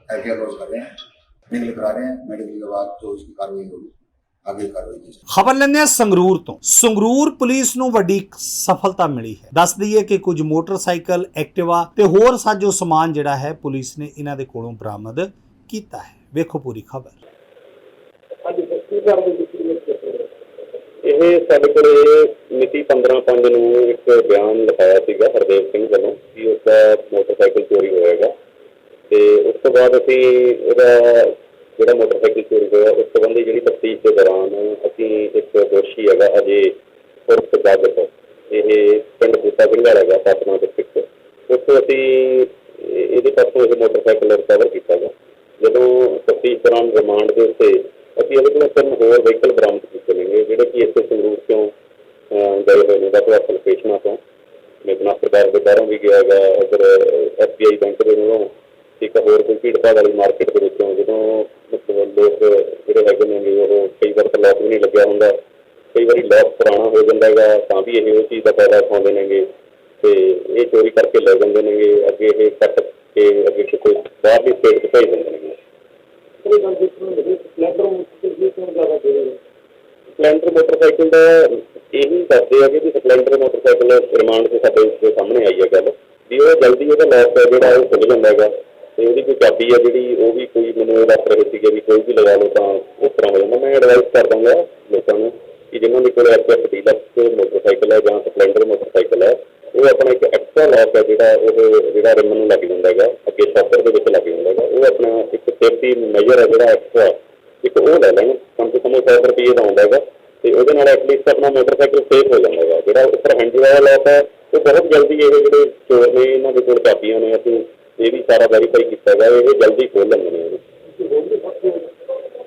IPR रोज कर रहे हैं मेडिकल करा रहे हैं। मेडिकल के बाद जो इसकी कार्रवाई होगी आगे कार्रवाई की जाएगी। ਖਬਰ ਲੈਂਦੇ ਹਾਂ ਸੰਗਰੂਰ ਤੋਂ। ਸੰਗਰੂਰ ਪੁਲਿਸ ਨੂੰ ਵੱਡੀ ਸਫਲਤਾ ਮਿਲੀ ਹੈ। ਦੱਸ ਦਈਏ ਕਿ ਕੁਝ ਮੋਟਰਸਾਈਕਲ ਐਕਟਿਵਾ ਤੇ ਹੋਰ ਸਾਜੋ ਸਮਾਨ ਜਿਹੜਾ ਹੈ ਪੁਲਿਸ ਨੇ ਇਹਨਾਂ ਦੇ ਕੋਲੋਂ ਬਰਾਮਦ ਕੀਤਾ ਹੈ। ਵੇਖੋ ਪੂਰੀ ਖਬਰ। ਇਹ ਸਾਡੇ ਕੋਲ ਮਿਤੀ 15/5 ਨੂੰ ਇੱਕ ਬਿਆਨ ਲਿਖਾਇਆ ਸੀਗਾ ਹਰਦੇਵ ਸਿੰਘ ਵੱਲੋਂ ਕਿ ਉਸਦਾ ਮੋਟਰਸਾਈਕਲ ਚੋਰੀ ਹੋਏਗਾ ਤੇ ਉਸ ਤੋਂ ਬਾਅਦ ਅਸੀਂ ਉਹਦਾ ਜਿਹੜਾ ਮੋਟਰਸਾਈਕਲ ਚੋਰੀ ਹੋਇਆ ਉਸ ਸੰਬੰਧੀ ਜਿਹੜੀ ਤਫਤੀਸ਼ ਦੇ ਦੌਰਾਨ ਅਸੀਂ ਇੱਕ ਦੋਸ਼ੀ ਹੈਗਾ ਅਜੇ ਉਰਫ ਜਾਗਤ ਇਹ ਪਿੰਡ ਬੂਟਾ ਸਿੰਘ ਦਾ ਹੈਗਾ ਸਤਨਾਮ ਡਿਸਟ੍ਰਿਕਟ ਉੱਥੋਂ ਅਸੀਂ ਇਹਦੇ ਪਾਸੋਂ ਇਹ ਮੋਟਰਸਾਈਕਲ ਰਿਕਵਰ ਕੀਤਾ ਗਾ। ਜਦੋਂ ਤਫਤੀਸ਼ ਦੌਰਾਨ ਰਿਮਾਂਡ ਦੇ ਉੱਤੇ ਅਸੀਂ ਇਹਦੇ ਕੋਲ 3 ਹੋਰ ਵਹੀਕਲ ਬਰਾਮਦ ਕੀਤੇ ਨੇਗੇ ਜਿਹੜੇ ਕਿ ਇੱਥੇ ਸੰਗਰੂਰ ਤੋਂ गए हुए ने ਵੱਖ-ਵੱਖ ਲੋਕੇਸ਼ਨਾਂ ਤੋਂ। ਮੈਂ ਬਿਨਾਂ ਸਰਕਾਰ ਦੇ ਬਾਹਰੋਂ ਵੀ ਗਿਆ ਗਾ, ਉੱਧਰ SBI ਬੈਂਕ ਦੇ ਮੂਹਰੋਂ, ਇੱਕ ਹੋਰ ਕੋਈ ਭੀੜ-ਭਾੜ ਵਾਲੀ ਮਾਰਕੀਟ ਦੇ ਵਿੱਚੋਂ। ਜਦੋਂ ਮਤਲਬ ਲੋਕ ਜਿਹੜੇ ਹੈਗੇ ਨੇ ਉਹ ਕਈ ਵਾਰ ਤਾਂ ਲੌਕ ਵੀ ਨਹੀਂ ਲੱਗਿਆ ਹੁੰਦਾ, ਕਈ ਵਾਰੀ ਲੌਕ ਪੁਰਾਣਾ ਹੋ ਜਾਂਦਾ ਹੈਗਾ, ਤਾਂ ਵੀ ਇਹ ਉਹ ਚੀਜ਼ ਦਾ ਫਾਇਦਾ ਉਠਾਉਂਦੇ ਨੇਗੇ ਤੇ ਇਹ ਚੋਰੀ ਕਰਕੇ ਲੈ ਜਾਂਦੇ ਨੇਗੇ। ਅੱਗੇ ਇਹ ਕੱਟ ਕੇ ਅੱਗੇ ਕੋਈ ਬਾਹਰਲੀ ਸਟੇਟ 'ਚ ਭੇਜ ਦਿੰਦੇ ਨੇਗੇ। ਸਪਲੈਂਡਰ ਮੋਟਰਸਾਈਕਲ ਦਾ ਇਹੀ ਦੱਸਦੇ ਹੈਗੇ ਵੀ ਸਪਲੈਂਡਰ ਮੋਟਰਸਾਈਕਲ ਰਿਮਾਂਡ 'ਚ ਸਾਡੇ ਦੇ ਸਾਹਮਣੇ ਆਈ ਹੈ ਗੱਲ ਵੀ ਉਹ ਜਲਦੀ ਉਹਦਾ ਲੌਕ ਹੈ ਜਿਹੜਾ ਉਹ ਖੁੱਲ੍ਹ ਜਾਂਦਾ ਹੈਗਾ ਤੇ ਉਹਦੀ ਕੋਈ ਚਾਬੀ ਹੈ ਜਿਹੜੀ ਉਹ ਵੀ ਕੋਈ ਮੈਨੂੰ ਦੱਸ ਰਹੇ ਸੀਗੇ ਵੀ ਕੋਈ ਵੀ ਲਗਾ ਲਓ ਤਾਂ ਉਸ ਤਰ੍ਹਾਂ ਹੋ ਜਾਂਦਾ। ਮੈਂ ਐਡਵਾਈਸ ਕਰ ਦਾਂਗਾ ਲੋਕਾਂ ਨੂੰ ਕਿ ਜਿਨ੍ਹਾਂ ਦੇ ਕੋਲ ਐਕਸੈਸ ਡੀਲਕਸ ਮੋਟਰਸਾਈਕਲ ਹੈ ਜਾਂ ਸਪਲੈਂਡਰ ਮੋਟਰਸਾਈਕਲ ਹੈ ਉਹ ਆਪਣਾ ਇੱਕ ਐਕਸਟਰਾ ਲੌਕ ਹੈ ਜਿਹੜਾ ਰਿਮ ਨੂੰ ਲੱਗ ਜਾਂਦਾ ਹੈਗਾ, ਅੱਗੇ ਸ਼ੌਕਰ ਦੇ ਵਿੱਚ ਲੱਗ ਜਾਂਦਾ ਹੈਗਾ, ਉਹ ਆਪਣਾ ਇੱਕ ਸੇਫਟੀ ਮੈਜਰ ਹੈ ਜਿਹੜਾ ਐਕਸਟਰਾ ਇੱਕ ਉਹ ਲੈ ਲੈਣ। ਕਮ ਸੇ ਕਮ 100 ਰੁਪਏ ਦਾ ਆਉਂਦਾ ਹੈਗਾ ਤੇ ਉਹਦੇ ਨਾਲ ਐਟਲੀਸਟ ਆਪਣਾ ਮੋਟਰਸਾਈਕਲ ਸੇਫ ਹੋ ਜਾਂਦਾ ਹੈਗਾ। ਜਿਹੜਾ ਉੱਪਰ ਹੈਂਡਲ ਵਾਲਾ ਲੌਕ ਹੈ ਉਹ ਬਹੁਤ ਜਲਦੀ ਇਹ ਜਿਹੜੇ ਚੋਰ ਨੇ ਇਹਨਾਂ ਦੇ ਕੋਲ ਚਾਬੀਆਂ ਨੇ, ਅਸੀਂ ਇਹ ਵੀ ਸਾਰਾ ਵੈਰੀਫਾਈ ਕੀਤਾ ਹੈਗਾ, ਇਹ ਜਲਦੀ ਖੋਲ੍ਹ ਲੈਂਦੇ ਨੇ।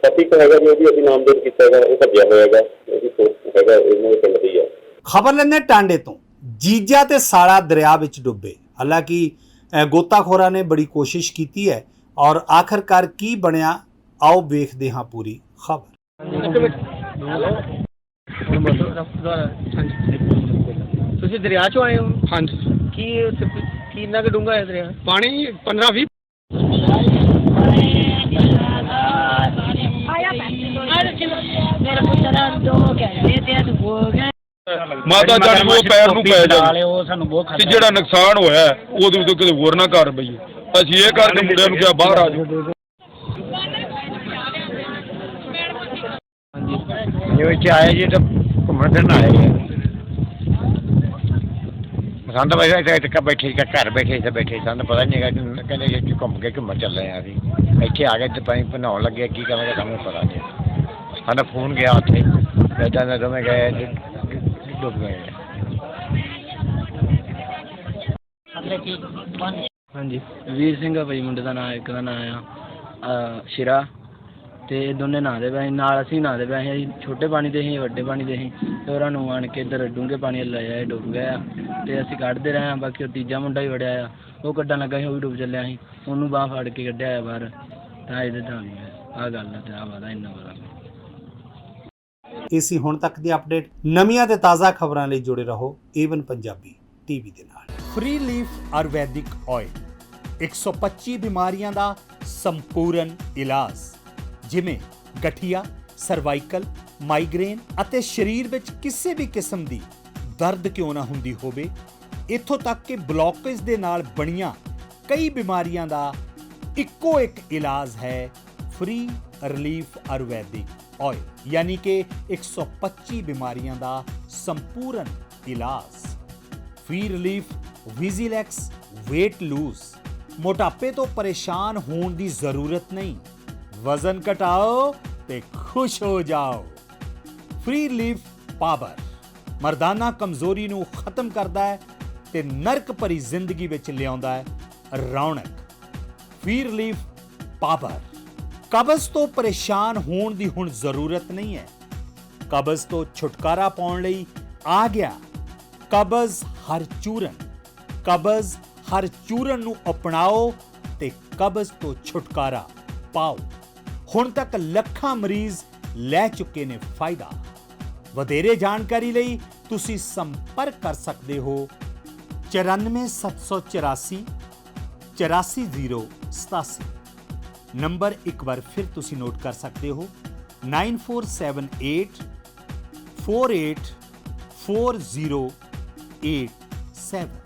ਪਤੀ ਹੈਗਾ ਜੀ, ਉਹ ਵੀ ਅਸੀਂ ਨਾਮਜ਼ਦ ਕੀਤਾ ਹੈਗਾ, ਉਹ ਭੱਜਿਆ ਹੋਇਆ ਹੈਗਾ, ਉਹ ਵੀ ਹੈਗਾ ਇਹਨਾਂ ਦੇ ਪਿੰਡ ਦੀ ਹੈ। ਖਬਰ ਲੈਂਦੇ ਟਾਂਡੇ ਤੋਂ। ਜੀਜਾ ਤੇ ਸਾਲਾ ਦਰਿਆ ਵਿੱਚ ਡੁੱਬੇ। ਹਾਲਾਂਕਿ ਗੋਤਾਖੋਰਾਂ ਨੇ ਬੜੀ ਕੋਸ਼ਿਸ਼ ਕੀਤੀ ਹੈ ਔਰ ਆਖਰਕਾਰ ਕੀ ਬਣਿਆ, ਆਓ ਵੇਖਦੇ ਹਾਂ ਪੂਰੀ ਖਬਰ। ਤੁਸੀਂ ਦਰਿਆ ਚੋਂ ਆਏ ਹੋ? ਹਾਂਜੀ। ਕੀ ਇੰਨਾ ਕੁ ਡੂੰਘਾ ਹੈ ਦਰਿਆ? ਪਾਣੀ 15-20 ਮਾਤਾ ਜਾਨ ਉਹ ਪੈਰ ਨੂੰ ਪੈ ਜਾਵੇ ਤੇ ਜਿਹੜਾ ਨੁਕਸਾਨ ਹੋਇਆ ਉਹਦੇ ਉੱਤੇ ਕਿਤੇ ਹੋਰ ਨਾ ਕਰ ਬਈਏ। ਅਸੀਂ ਇਹ ਕਰਕੇ ਮੁੰਡਿਆਂ ਨੂੰ ਕਿਹਾ ਬਾਹਰ ਆ ਜਾਓ। ਜੋ ਇੱਥੇ ਆਏ ਜੀ ਤਾਂ ਘੁੰਮਣ ਫਿਰਨ ਆਏ ਜੀ। ਸਾਨੂੰ ਤਾਂ ਵੈਸੇ ਇੱਥੇ ਬੈਠੇ ਘਰ ਬੈਠੇ ਸਾਨੂੰ ਪਤਾ ਨਹੀਂ ਹੈਗਾ, ਕਹਿੰਦੇ ਜੀ ਘੁੰਮ ਕੇ ਘੁੰਮਣ ਚੱਲੇ ਆ ਅਸੀਂ। ਇੱਥੇ ਆ ਗਏ ਤੇ ਪਾਣੀ ਨਹਾਉਣ ਲੱਗੇ, ਕੀ ਕਰਾਂਗੇ ਸਾਨੂੰ ਪਤਾ ਨਹੀਂ। ਸਾਡਾ ਫੋਨ ਗਿਆ ਉੱਥੇ ਇੱਦਾਂ ਦੇ ਦੋਵੇਂ ਗਏ ਡੁੱਬ ਗਏ। ਹਾਂਜੀ, ਵੀਰ ਸਿੰਘ ਆ ਭਾਈ ਮੁੰਡੇ ਦਾ ਨਾਂ, ਇੱਕ ਦਾ ਨਾਂ ਆ ਸ਼ਿਰਾ ਤੇ ਦੋਨੇ ਨਹਾਉਂਦੇ ਪਏ ਨਾਲ, ਅਸੀਂ ਨਹਾਉਂਦੇ ਪਏ ਅਸੀਂ ਛੋਟੇ ਪਾਣੀ ਤੇ ਸੀ, ਵੱਡੇ ਪਾਣੀ ਤੇ ਸੀ ਤੇ ਉਹਨਾਂ ਨੂੰ ਆਣ ਕੇ ਇੱਧਰ ਡੂੰਘੇ ਪਾਣੀ ਲੈ ਆਏ, ਡੁੱਬ ਗਿਆ ਤੇ ਅਸੀਂ ਕੱਢਦੇ ਰਹੇ ਹਾਂ। ਬਾਕੀ ਉਹ ਤੀਜਾ ਮੁੰਡਾ ਵੀ ਵੜਿਆ ਆ, ਉਹ ਕੱਢਣ ਲੱਗਾ ਸੀ, ਉਹ ਵੀ ਡੁੱਬ ਚੱਲਿਆ ਸੀ, ਉਹਨੂੰ ਬਾਂਹ ਫੜ ਕੇ ਕੱਢਿਆ ਆ ਬਾਹਰ। ਤਾਂ ਇਹਦੇ ਤਾਂ ਆਹ ਗੱਲ ਹੈ ਤੇ ਆਹ ਪਤਾ ਇੰਨਾ ਪਤਾ। ਇਹ ਸੀ ਹੁਣ ਤੱਕ ਦੀ ਅਪਡੇਟ। ਨਵੀਆਂ ਤੇ ਤਾਜ਼ਾ ਖਬਰਾਂ ਲਈ ਜੁੜੇ ਰਹੋ ਏਵਨ ਪੰਜਾਬੀ ਟੀਵੀ ਦੇ ਨਾਲ। ਫ੍ਰੀ ਲੀਫ ਆਯੁਰਵੈਦਿਕ ਆਇਲ 125 ਬਿਮਾਰੀਆਂ ਦਾ ਸੰਪੂਰਨ ਇਲਾਜ, ਜਿਵੇਂ ਗਠੀਆ, ਸਰਵਾਈਕਲ, ਮਾਈਗ੍ਰੇਨ ਅਤੇ ਸਰੀਰ ਵਿੱਚ ਕਿਸੇ ਵੀ ਕਿਸਮ ਦੀ ਦਰਦ ਕਿਉਂ ਨਾ ਹੁੰਦੀ ਹੋਵੇ, ਇੱਥੋਂ ਤੱਕ ਕਿ ਬਲੌਕੇਜ ਦੇ ਨਾਲ ਬਣੀਆਂ ਕਈ ਬਿਮਾਰੀਆਂ ਦਾ ਇੱਕੋ ਇੱਕ ਇਲਾਜ ਹੈ ਫ੍ਰੀ ਰਿਲੀਫ ਆਯੁਰਵੈਦਿਕ ਆਇਲ, यानी कि 125 बीमारियां दा संपूर्ण इलाज। फ्री रिलीफ, विजिलैक्स, वेट लूज, मोटापे तो परेशान होने की जरूरत नहीं, वजन घटाओ ते खुश हो जाओ। फ्री रिलीफ पावर मर्दाना कमजोरी नू खत्म करता है ते नरक भरी जिंदगी विच लियाउंदा है रौनक। फ्री रिलीफ पावर कब्ज़ तो परेशान होने की हुण जरूरत नहीं है, कब्ज़ तो छुटकारा पाउण लई आ गया कब्ज़ हर चूरन। कब्ज़ हर चूरन नू अपनाओ ते कब्ज़ तो छुटकारा पाओ। हुण तक लखां मरीज लै चुके ने फायदा। वधेरे जानकारी लई तुसी संपर्क कर सकते हो 94 784 84087। नंबर एक बार फिर तुसी नोट कर सकते हो 9478 48 4087।